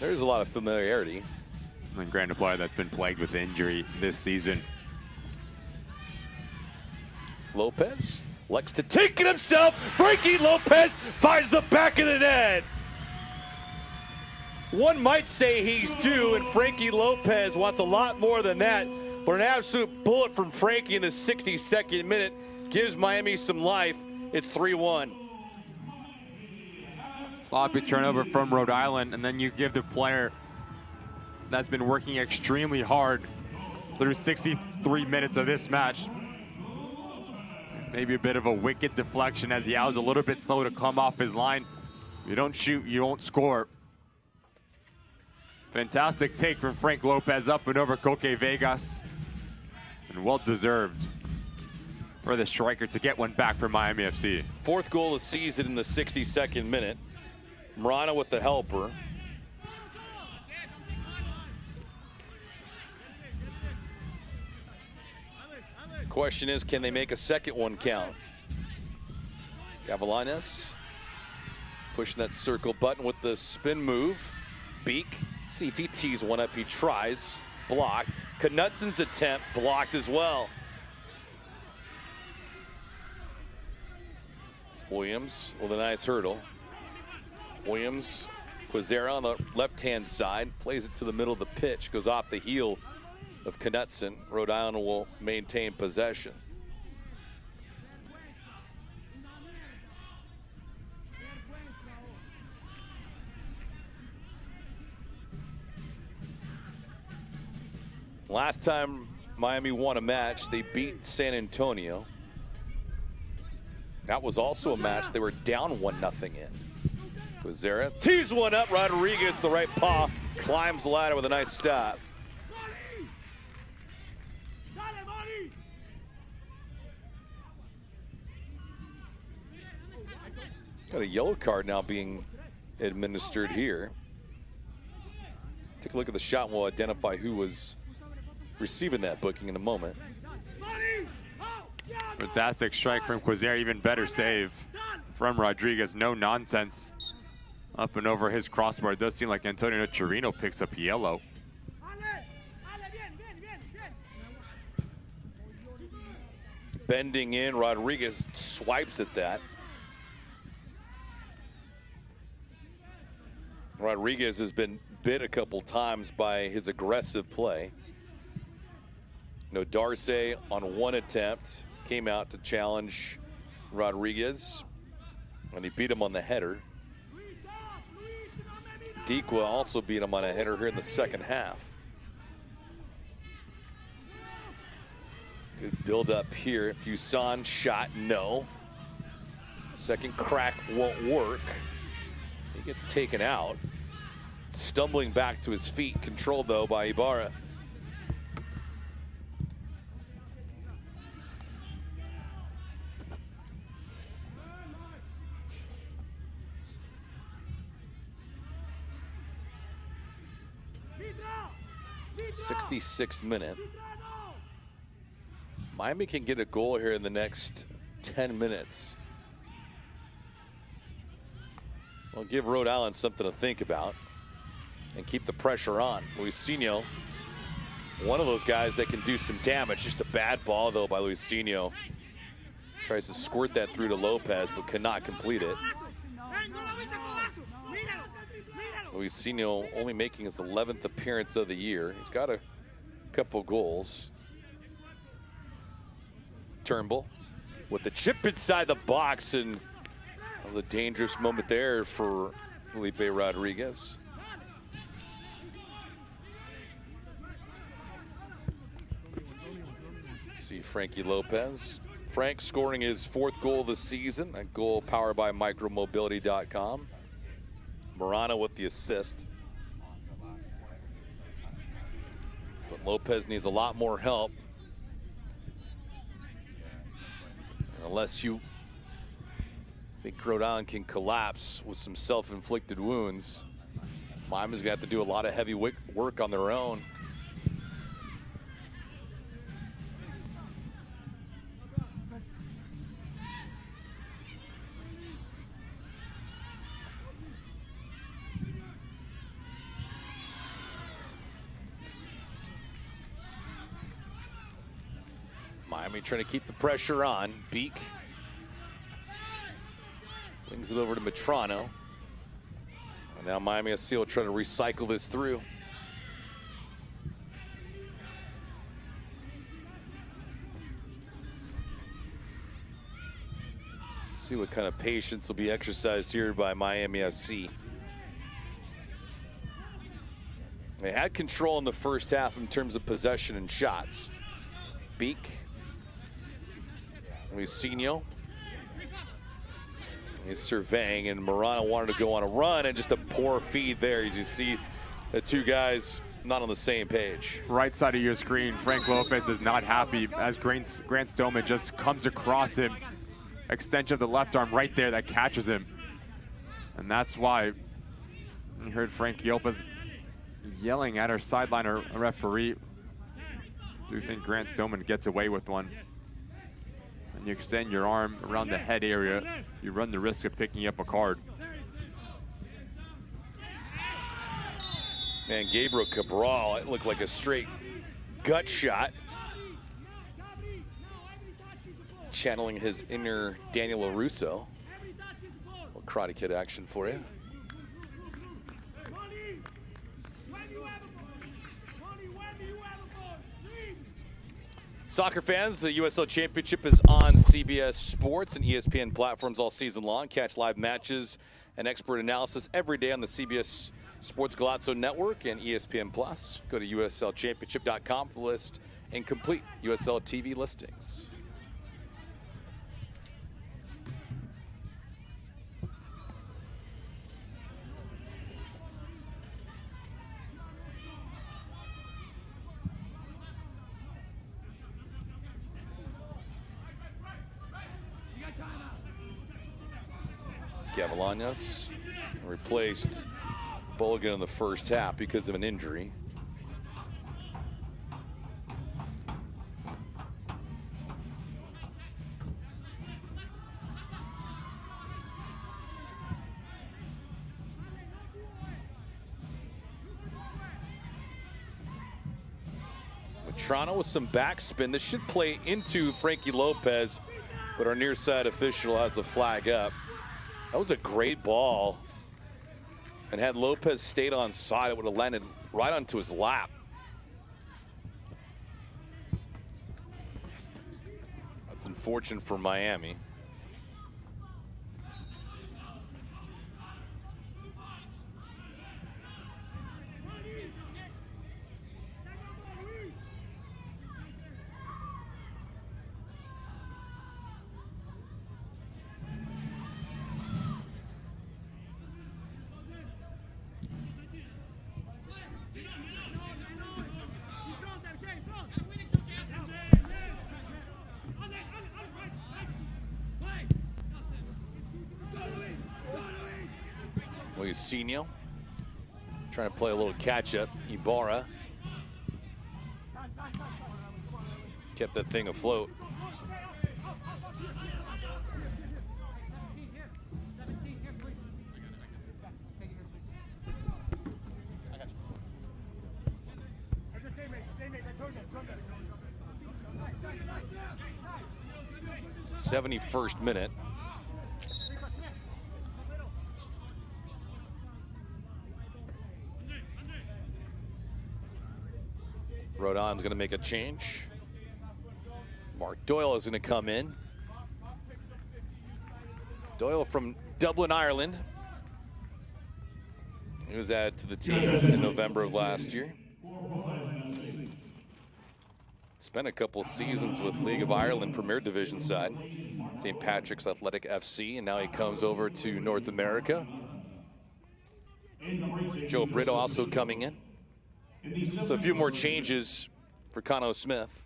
There's a lot of familiarity. And Grant, a player that's been plagued with injury this season. Lopez likes to take it himself. Frankie Lopez finds the back of the net. One might say he's due, and Frankie Lopez wants a lot more than that. But an absolute bullet from Frankie in the 62nd minute gives Miami some life. It's 3-1. Sloppy turnover from Rhode Island, and then you give the player that's been working extremely hard through 63 minutes of this match. Maybe a bit of a wicked deflection as he was a little bit slow to come off his line. You don't shoot, you won't score. Fantastic take from Frank Lopez up and over Coque Vegas. And well deserved for the striker to get one back for Miami FC. 4th goal of the season in the 62nd minute. Murana with the helper. Question is, can they make a second one count? Gavilanes pushing that circle button with the spin move. Beak, see if he tees one up. He tries, blocked. Knutsen's attempt blocked as well. Williams with a nice hurdle. Williams, Quazera on the left-hand side, plays it to the middle of the pitch, goes off the heel of Knutsen. Rhode Island will maintain possession. Last time Miami won a match, they beat San Antonio. That was also a match they were down 1-0 in. Quazera tees one up. Rodriguez, the right paw, climbs the ladder with a nice stop. Got a yellow card now being administered here. Take a look at the shot and we'll identify who was receiving that booking in a moment. Fantastic strike from Quazera, even better save from Rodriguez. No nonsense up and over his crossbar. It does seem like Antonio Chirino picks up yellow. Bending in, Rodriguez swipes at that. Rodriguez has been bit a couple times by his aggressive play. No, Darce on one attempt came out to challenge Rodriguez, and he beat him on the header. Dequa also beat him on a header here in the second half. Good build up here. Fuson shot, no. Second crack won't work. He gets taken out. Stumbling back to his feet, controlled though by Ibarra. '66th minute. Miami can get a goal here in the next 10 minutes. Well, give Rhode Island something to think about and keep the pressure on. Luisinho, one of those guys that can do some damage. Just a bad ball, though, by Luisinho. Tries to squirt that through to Lopez, but cannot complete it. Luisinho only making his 11th appearance of the year. He's got a couple goals. Turnbull with the chip inside the box, and that was a dangerous moment there for Felipe Rodriguez. See Frankie Lopez. Frank scoring his 4th goal of the season. That goal powered by micromobility.com. Murana with the assist. But Lopez needs a lot more help. Unless you think Rhode Island can collapse with some self-inflicted wounds, Miami's got to do a lot of heavy work on their own. Miami trying to keep the pressure on. Beak flings it over to Metrano. And now Miami SC will try to recycle this through. Let's see what kind of patience will be exercised here by Miami FC. They had control in the first half in terms of possession and shots. Beak. Luisinho. He's surveying, and Murana wanted to go on a run, and just a poor feed there. As you see the two guys not on the same page. Right side of your screen, Frank Lopez is not happy as Grant Stoneman just comes across him. Extension of the left arm right there that catches him. And that's why you heard Frank Lopez yelling at our sideline or referee. I do think Grant Stoneman gets away with one. And you extend your arm around the head area, you run the risk of picking up a card. Man, Gabriel Cabral, it looked like a straight gut shot. Channeling his inner Daniel LaRusso. A little Karate Kid action for you. Soccer fans, the USL Championship is on CBS Sports and ESPN platforms all season long. Catch live matches and expert analysis every day on the CBS Sports Golazo Network and ESPN Plus. Go to USLChampionship.com for the list and complete USL TV listings. Cavalañas replaced Bulligan in the first half because of an injury. Metrano with some backspin. This should play into Frankie Lopez, but our near side official has the flag up. That was a great ball. And had Lopez stayed on side, it would have landed right onto his lap. It's unfortunate for Miami. Luisinho trying to play a little catch-up. Ibarra kept that thing afloat. I 71st minute. Rhode's going to make a change. Mark Doyle is going to come in. Doyle from Dublin, Ireland. He was added to the team in November of last year. Spent a couple seasons with League of Ireland Premier Division side, St. Patrick's Athletic FC, and now he comes over to North America. Joe Brito also coming in. So a few more changes for Cano Smith.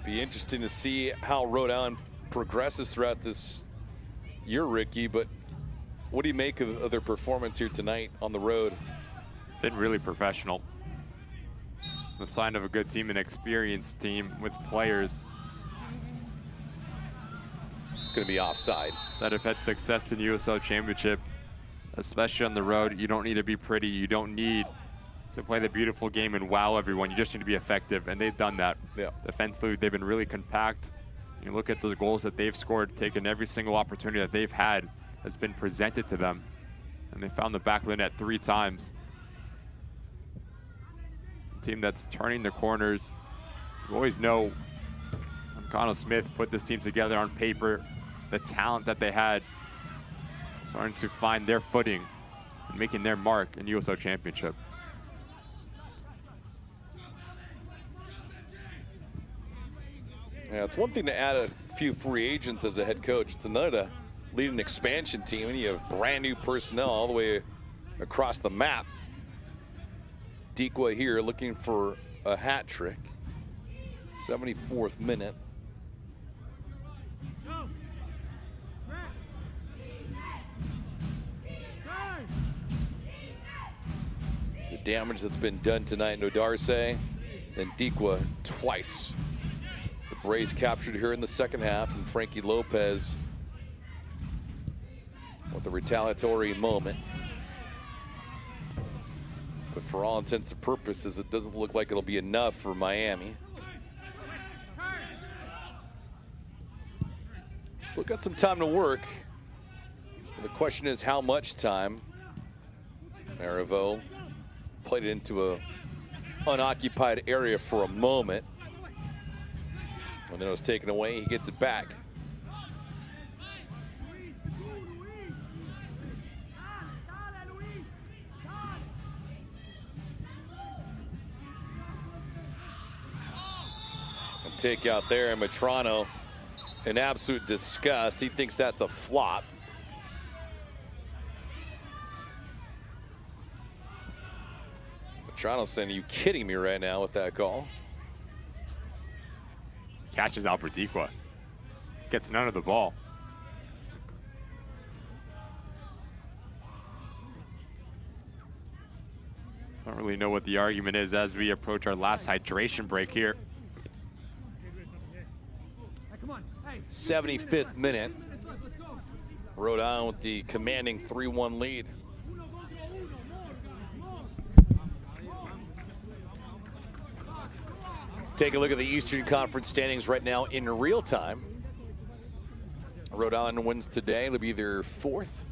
Be interesting to see how Rhode Island progresses throughout this year, Ricky, but what do you make of their performance here tonight on the road? Been really professional. The sign of a good team, an experienced team with players It's going to be offside. that have had success in USL Championship, especially on the road. You don't need to be pretty. You don't need to play the beautiful game and wow everyone. You just need to be effective, and they've done that. Yeah. Defensively, they've been really compact. You look at those goals that they've scored, taken every single opportunity that they've had has been presented to them, and they found the back of the net 3 times. A team that's turning the corners. You always know when Connell Smith put this team together on paper, the talent that they had starting to find their footing and making their mark in USL Championship. Yeah, it's one thing to add a few free agents as a head coach. It's another to lead an expansion team, and you have brand new personnel all the way across the map. Dequa here looking for a hat trick. 74th minute. The damage that's been done tonight in Odarse, and Dequa twice. The Braves captured here in the second half, and Frankie Lopez with a retaliatory moment. But for all intents and purposes, it doesn't look like it'll be enough for Miami. Still got some time to work. The question is how much time. Mariveau played it into a unoccupied area for a moment. And then it was taken away, he gets it back. And take out there, and Murana in absolute disgust. He thinks that's a flop. Murana saying, are you kidding me right now with that call? Catches out for Dequa. gets none of the ball. Don't really know what the argument is as we approach our last hydration break here. 75th minute. Rhode Island with the commanding 3-1 lead. Take a look at the Eastern Conference standings right now in real time. Rhode Island wins today. It'll be their 4th.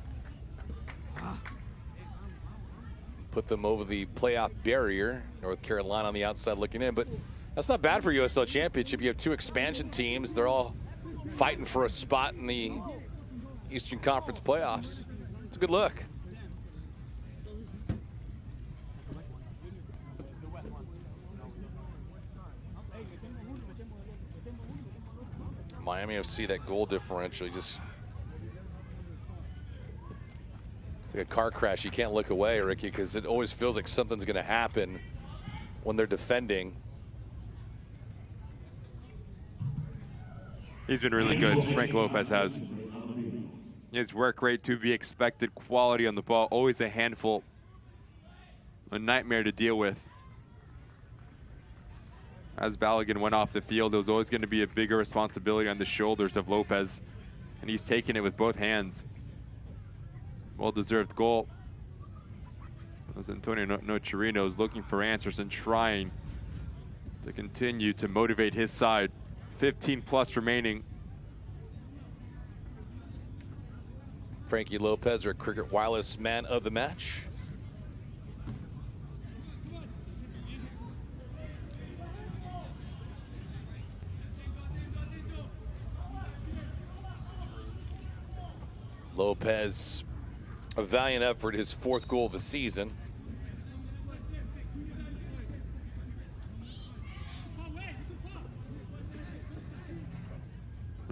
Put them over the playoff barrier. North Carolina on the outside looking in, but that's not bad for USL Championship. You have 2 expansion teams. They're all fighting for a spot in the Eastern Conference playoffs. It's a good look. Miami FC, that goal differential, just it's like a car crash. You can't look away, Ricky, because it always feels like something's going to happen when they're defending. He's been really good, Frank Lopez has. His work rate to be expected, quality on the ball, always a handful. A nightmare to deal with. As Balogun went off the field, there was always going to be a bigger responsibility on the shoulders of Lopez, and he's taken it with both hands. Well-deserved goal. As Antonio Nocerino is looking for answers and trying to continue to motivate his side. 15+ remaining. Frankie Lopez, our Cricket Wireless man of the match. Lopez, a valiant effort, his 4th goal of the season.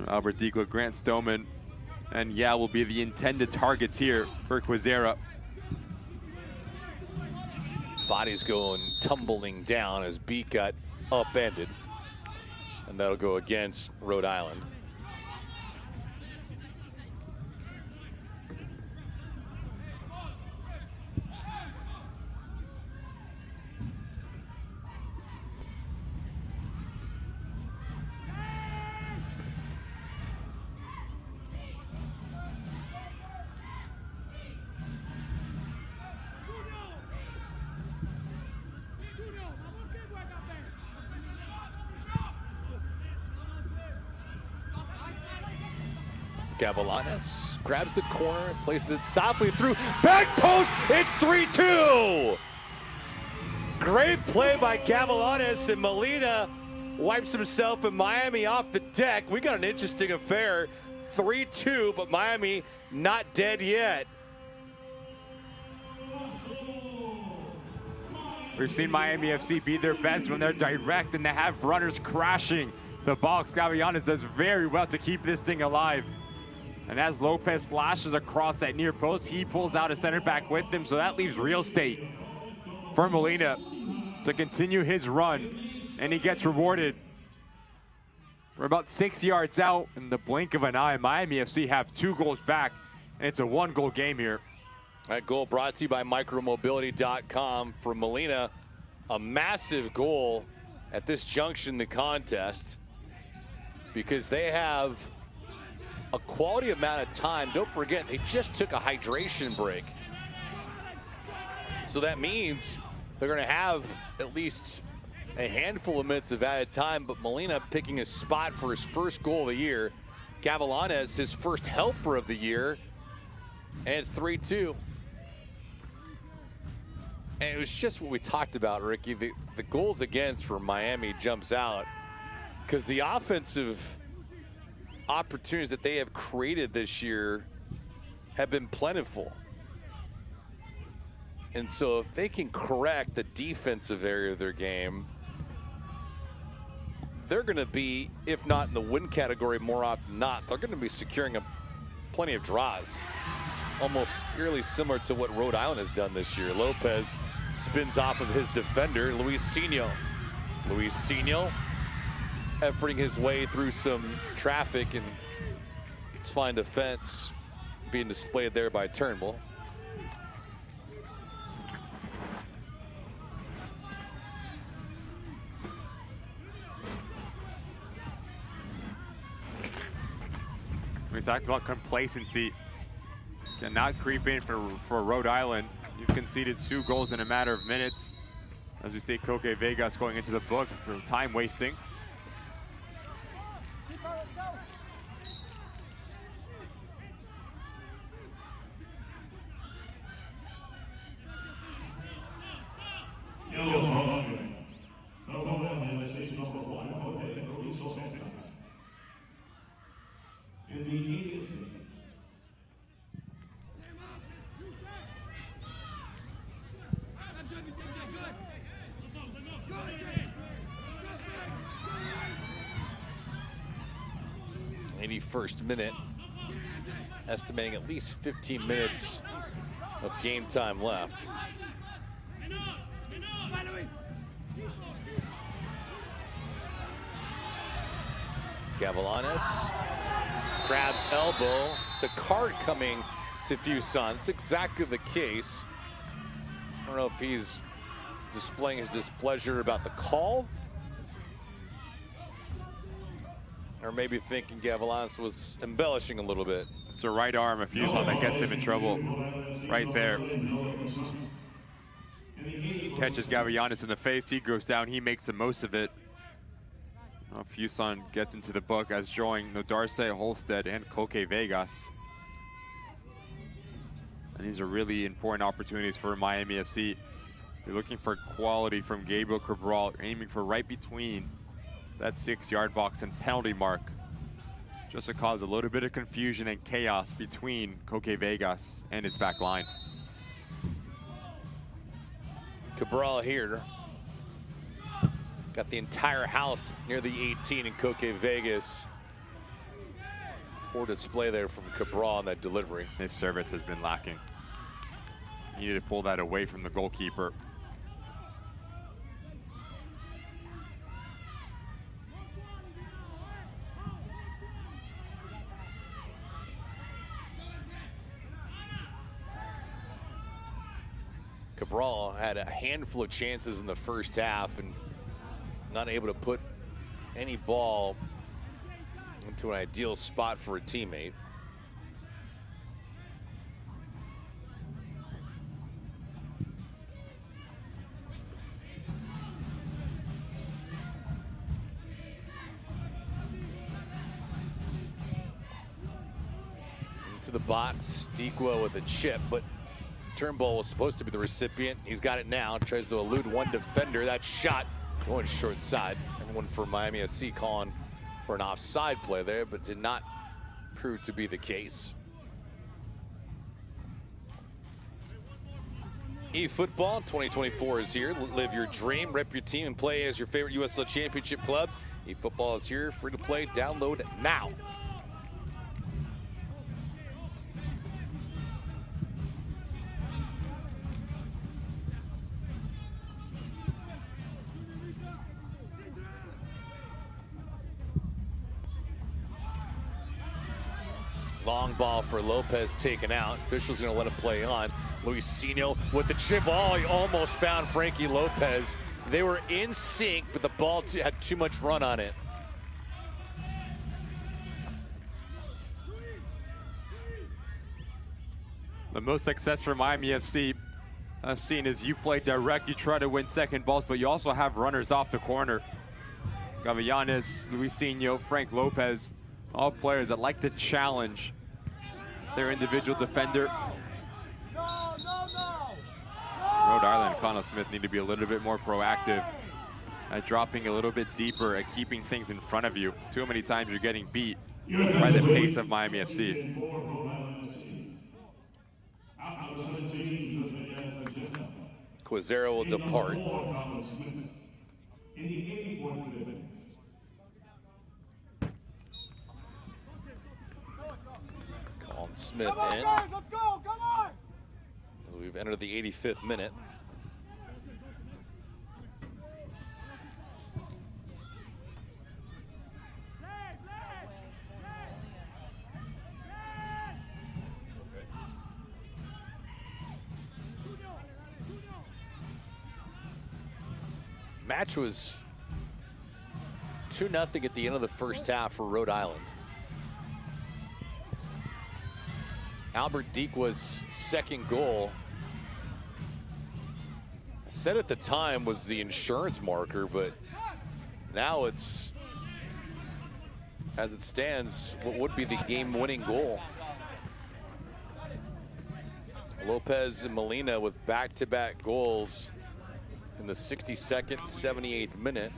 Albert Diegler, Grant Stoneman, and yeah, will be the intended targets here for Quizera. Body's going tumbling down as beat got upended. And that'll go against Rhode Island. Gavilanes grabs the corner, places it softly through, back post, it's 3-2! Great play by Gavilanes, and Molina wipes himself and Miami off the deck. We got an interesting affair, 3-2, but Miami not dead yet. We've seen Miami FC be their best when they're direct and they have runners crashing the box. Gavilanes does very well to keep this thing alive. And as Lopez lashes across that near post, he pulls out a center back with him, so that leaves real estate for Molina to continue his run, and he gets rewarded. We're about 6 yards out in the blink of an eye. Miami FC have 2 goals back, and it's a 1-goal game here. That goal brought to you by micromobility.com. For Molina, a massive goal at this junction in the contest, because they have a quality amount of time. Don't forget, they just took a hydration break. So that means they're going to have at least a handful of minutes of added time, but Molina picking a spot for his 1st goal of the year. Gavilanes, his 1st helper of the year, and it's 3-2. And it was just what we talked about, Ricky. The goals against for Miami jumps out because the offensive opportunities that they have created this year have been plentiful. And so if they can correct the defensive area of their game, they're going to be, if not in the win category more often than not, they're going to be securing plenty of draws. Almost eerily similar to what Rhode Island has done this year. Lopez spins off of his defender, Luisinho. Luisinho efforting his way through some traffic and It's fine defense being displayed there by Turnbull. We talked about complacency. Cannot creep in for Rhode Island. You've conceded 2 goals in a matter of minutes. As we see Koke Vegas going into the book for time wasting. First minute, estimating at least 15 minutes of game time left. Gavilanes grabs elbow. It's a card coming to Fuson. It's exactly the case. I don't know if he's displaying his displeasure about the call, or maybe thinking Gavilanes was embellishing a little bit. It's a right arm of Fuson that gets him in trouble right there. Catches Gavilanes in the face, he goes down, he makes the most of it. Fuson gets into the book as joining Nodarse, Holstead, and Koke Vegas. And these are really important opportunities for Miami FC. You're looking for quality from Gabriel Cabral, aiming for right between that 6-yard box and penalty mark, just to cause a little bit of confusion and chaos between Koke Vegas and his back line. Cabral here. Got the entire house near the 18 in Koke Vegas. Poor display there from Cabral on that delivery. His service has been lacking. He needed to pull that away from the goalkeeper. Cabral had a handful of chances in the first half and not able to put any ball into an ideal spot for a teammate. Into the box, Dequa with a chip, but Turnbull was supposed to be the recipient. He's got it now, tries to elude one defender. That shot going short side. Everyone for Miami FC calling for an offside play there, but did not prove to be the case. eFootball 2024 is here. Live your dream, rep your team, and play as your favorite USL Championship club. eFootball is here, free to play. Download now. Long ball for Lopez taken out. Official's gonna let him play on. Luisinho with the chip. Oh, he almost found Frankie Lopez. They were in sync, but the ball had too much run on it. The most success for Miami FC seen is you play direct, you try to win second balls, but you also have runners off the corner. Gavilanes, Luisinho, Frank Lopez, all players that like to challenge their individual defender. Rhode Island and Connell Smith need to be a little bit more proactive at dropping a little bit deeper, at keeping things in front of you. Too many times you're getting beat by the pace of Miami FC. Quizero will depart. Colin Smith in. Let's go, come on! As we've entered the 85th minute. Match was 2-0 at the end of the first half for Rhode Island. Albert Deekwa's second goal, I said at the time, was the insurance marker, but now it's, as it stands, what would be the game-winning goal. Lopez and Molina with back-to-back goals in the 62nd, 78th minute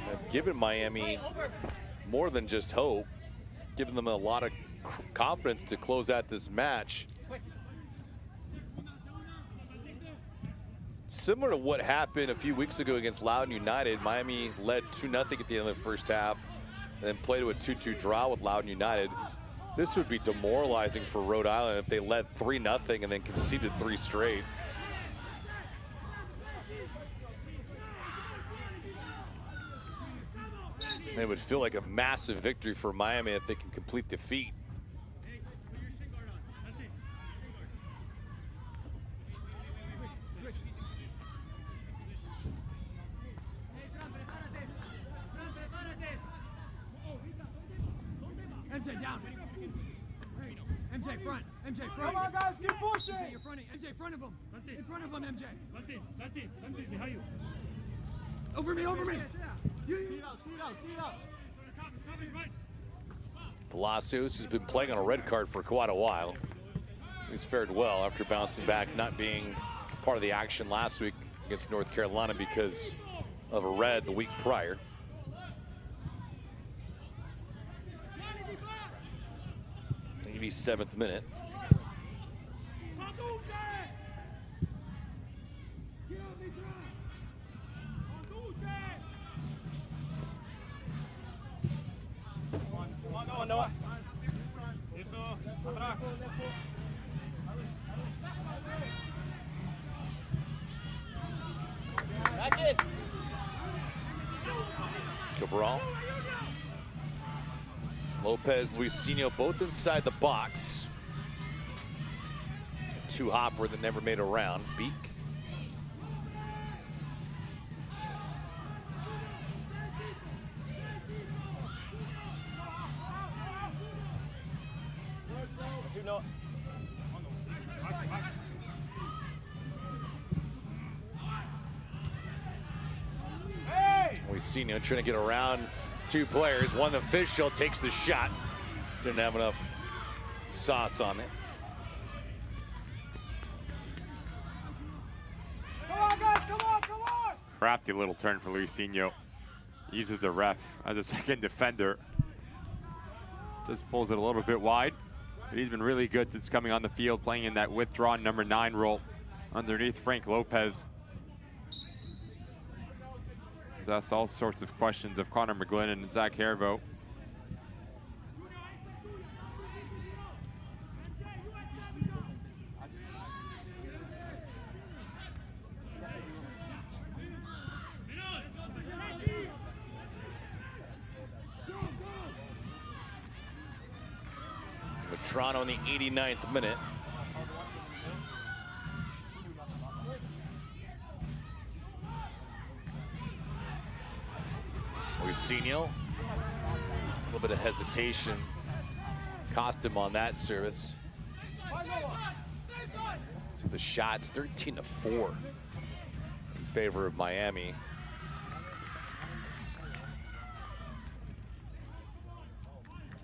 have given Miami more than just hope, given them a lot of confidence to close out this match. Similar to what happened a few weeks ago against Loudoun United, Miami led 2-0 at the end of the first half and then played to a 2-2 draw with Loudoun United. This would be demoralizing for Rhode Island if they led 3-0 and then conceded 3 straight. It would feel like a massive victory for Miami if they can complete the feat. MJ down. MJ front. MJ front. Come on, guys, keep pushing. MJ, you're fronting. MJ, front of him. In front of him, MJ. Behind you. Over me, over me. See it out. Palacios, who's been playing on a red card for quite a while, he's fared well after bouncing back, not being part of the action last week against North Carolina because of a red the week prior. The 87th minute. Cabral, Lopez, Luisinho, both inside the box. Two hopper that never made a round. Beak. Luisinho trying to get around 2 players. One official takes the shot. Didn't have enough sauce on it. Come on, guys, come on! Crafty little turn for Luisinho. Uses the ref as a second defender. Just pulls it a little bit wide. But he's been really good since coming on the field, playing in that withdrawn number 9 role underneath Frank Lopez. He's asked all sorts of questions of Connor McGlynn and Zach Hervo. Toronto in the 89th minute. Luisinho, a little bit of hesitation cost him on that service. See the shots, 13-4 in favor of Miami.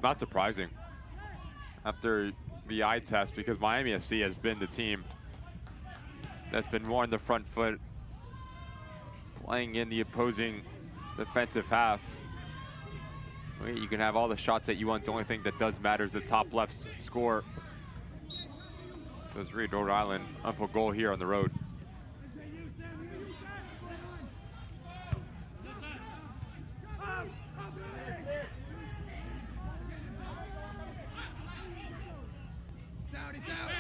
Not surprising after the eye test, because Miami FC has been the team that's been more on the front foot, playing in the opposing defensive half. You can have all the shots that you want. The only thing that does matter is the top left score. Does read Rhode Island up a goal here on the road. It's out.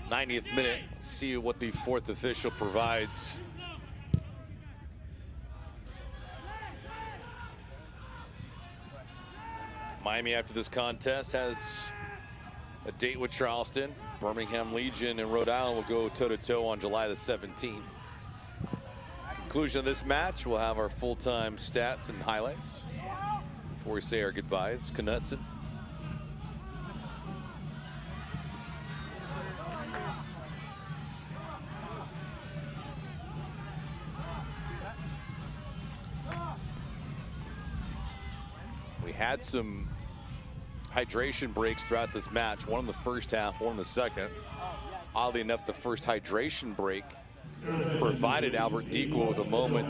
90th minute, see what the 4th official provides. Miami, after this contest, has a date with Charleston. Birmingham Legion and Rhode Island will go toe-to-toe on July the 17th. Conclusion of this match, we'll have our full-time stats and highlights. Before we say our goodbyes, Knutson. We had some hydration breaks throughout this match, one in the first half, one in the second. Oddly enough, the first hydration break provided Albert Dequa with a moment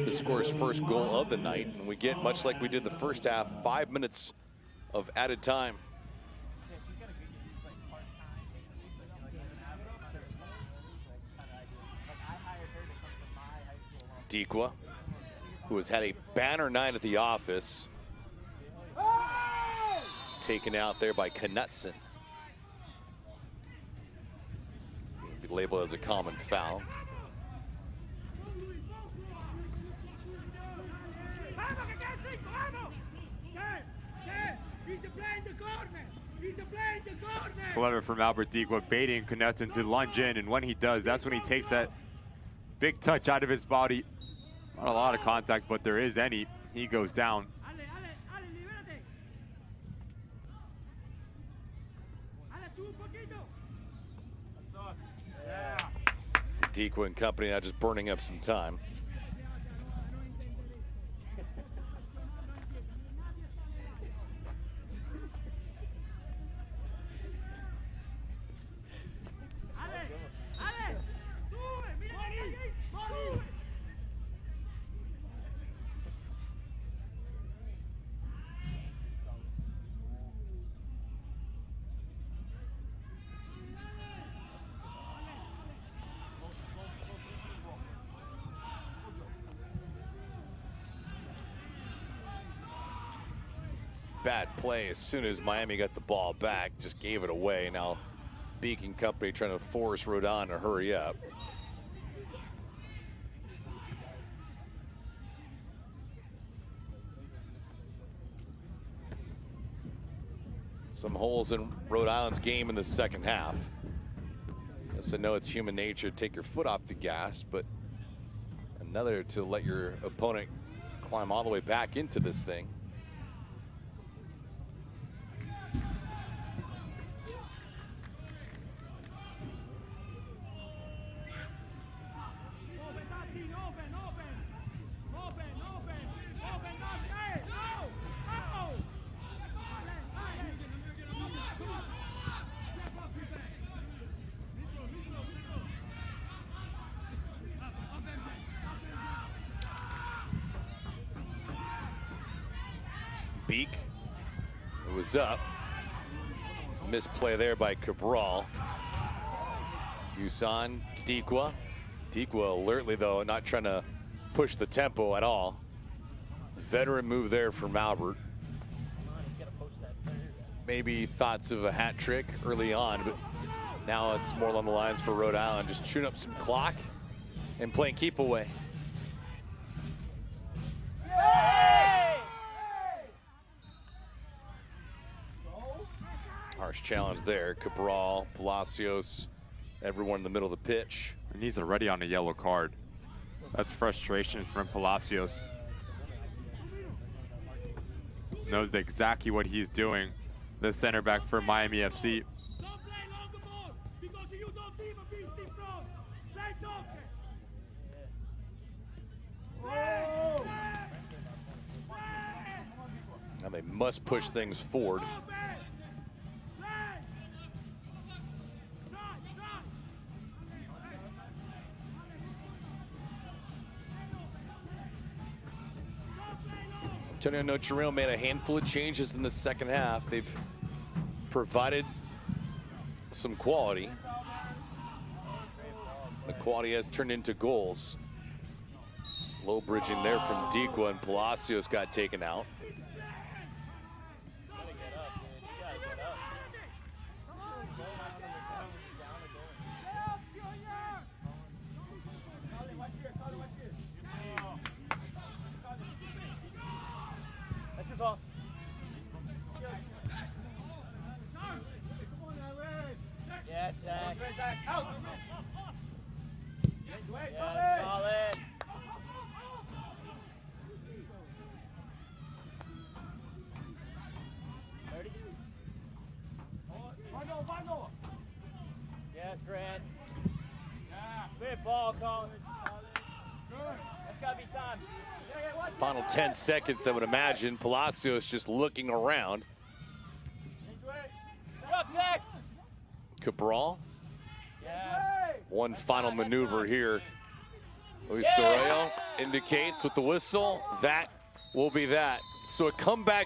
to score his first goal of the night. And we get, much like we did the first half, 5 minutes of added time. Dequa, who has had a banner night at the office, it's taken out there by Knutson. Be labeled as a common foul. Clever from Albert Dequa, baiting Knutson to lunge in, and when he does, that's when he takes that big touch out of his body. Not a lot of contact, but there is any. He goes down. Dequa and company now just burning up some time. Bad play as soon as Miami got the ball back, just gave it away. Now Beacon Company trying to force Rhode Island to hurry up. Some holes in Rhode Island's game in the second half. Yes, I know it's human nature to take your foot off the gas, but another to let your opponent climb all the way back into this thing. Beak, it was up. Misplay there by Cabral. Fuson, Dequa. Dequa alertly though, not trying to push the tempo at all. Veteran move there from Albert. Maybe thoughts of a hat trick early on, but now it's more along the lines for Rhode Island, just chewing up some clock and playing keep away. Harsh challenge there. Cabral, Palacios, everyone in the middle of the pitch. And he's already on a yellow card. That's frustration from Palacios. Knows exactly what he's doing. The center back for Miami FC. And they must push things forward. Antonio Nocerino made a handful of changes in the second half. They've provided some quality. The quality has turned into goals. Low bridging there from Dequa, and Palacios got taken out. Yeah, Yes, Zach. Out. Yes, call it. Yes, Grant. Good ball, Colin. That's got to be time. Final 10 seconds, I would imagine. Palacios just looking around. Up, Zach. Cabral. Yes. One final maneuver here. Luis Sorrello indicates with the whistle that will be that. So a comeback.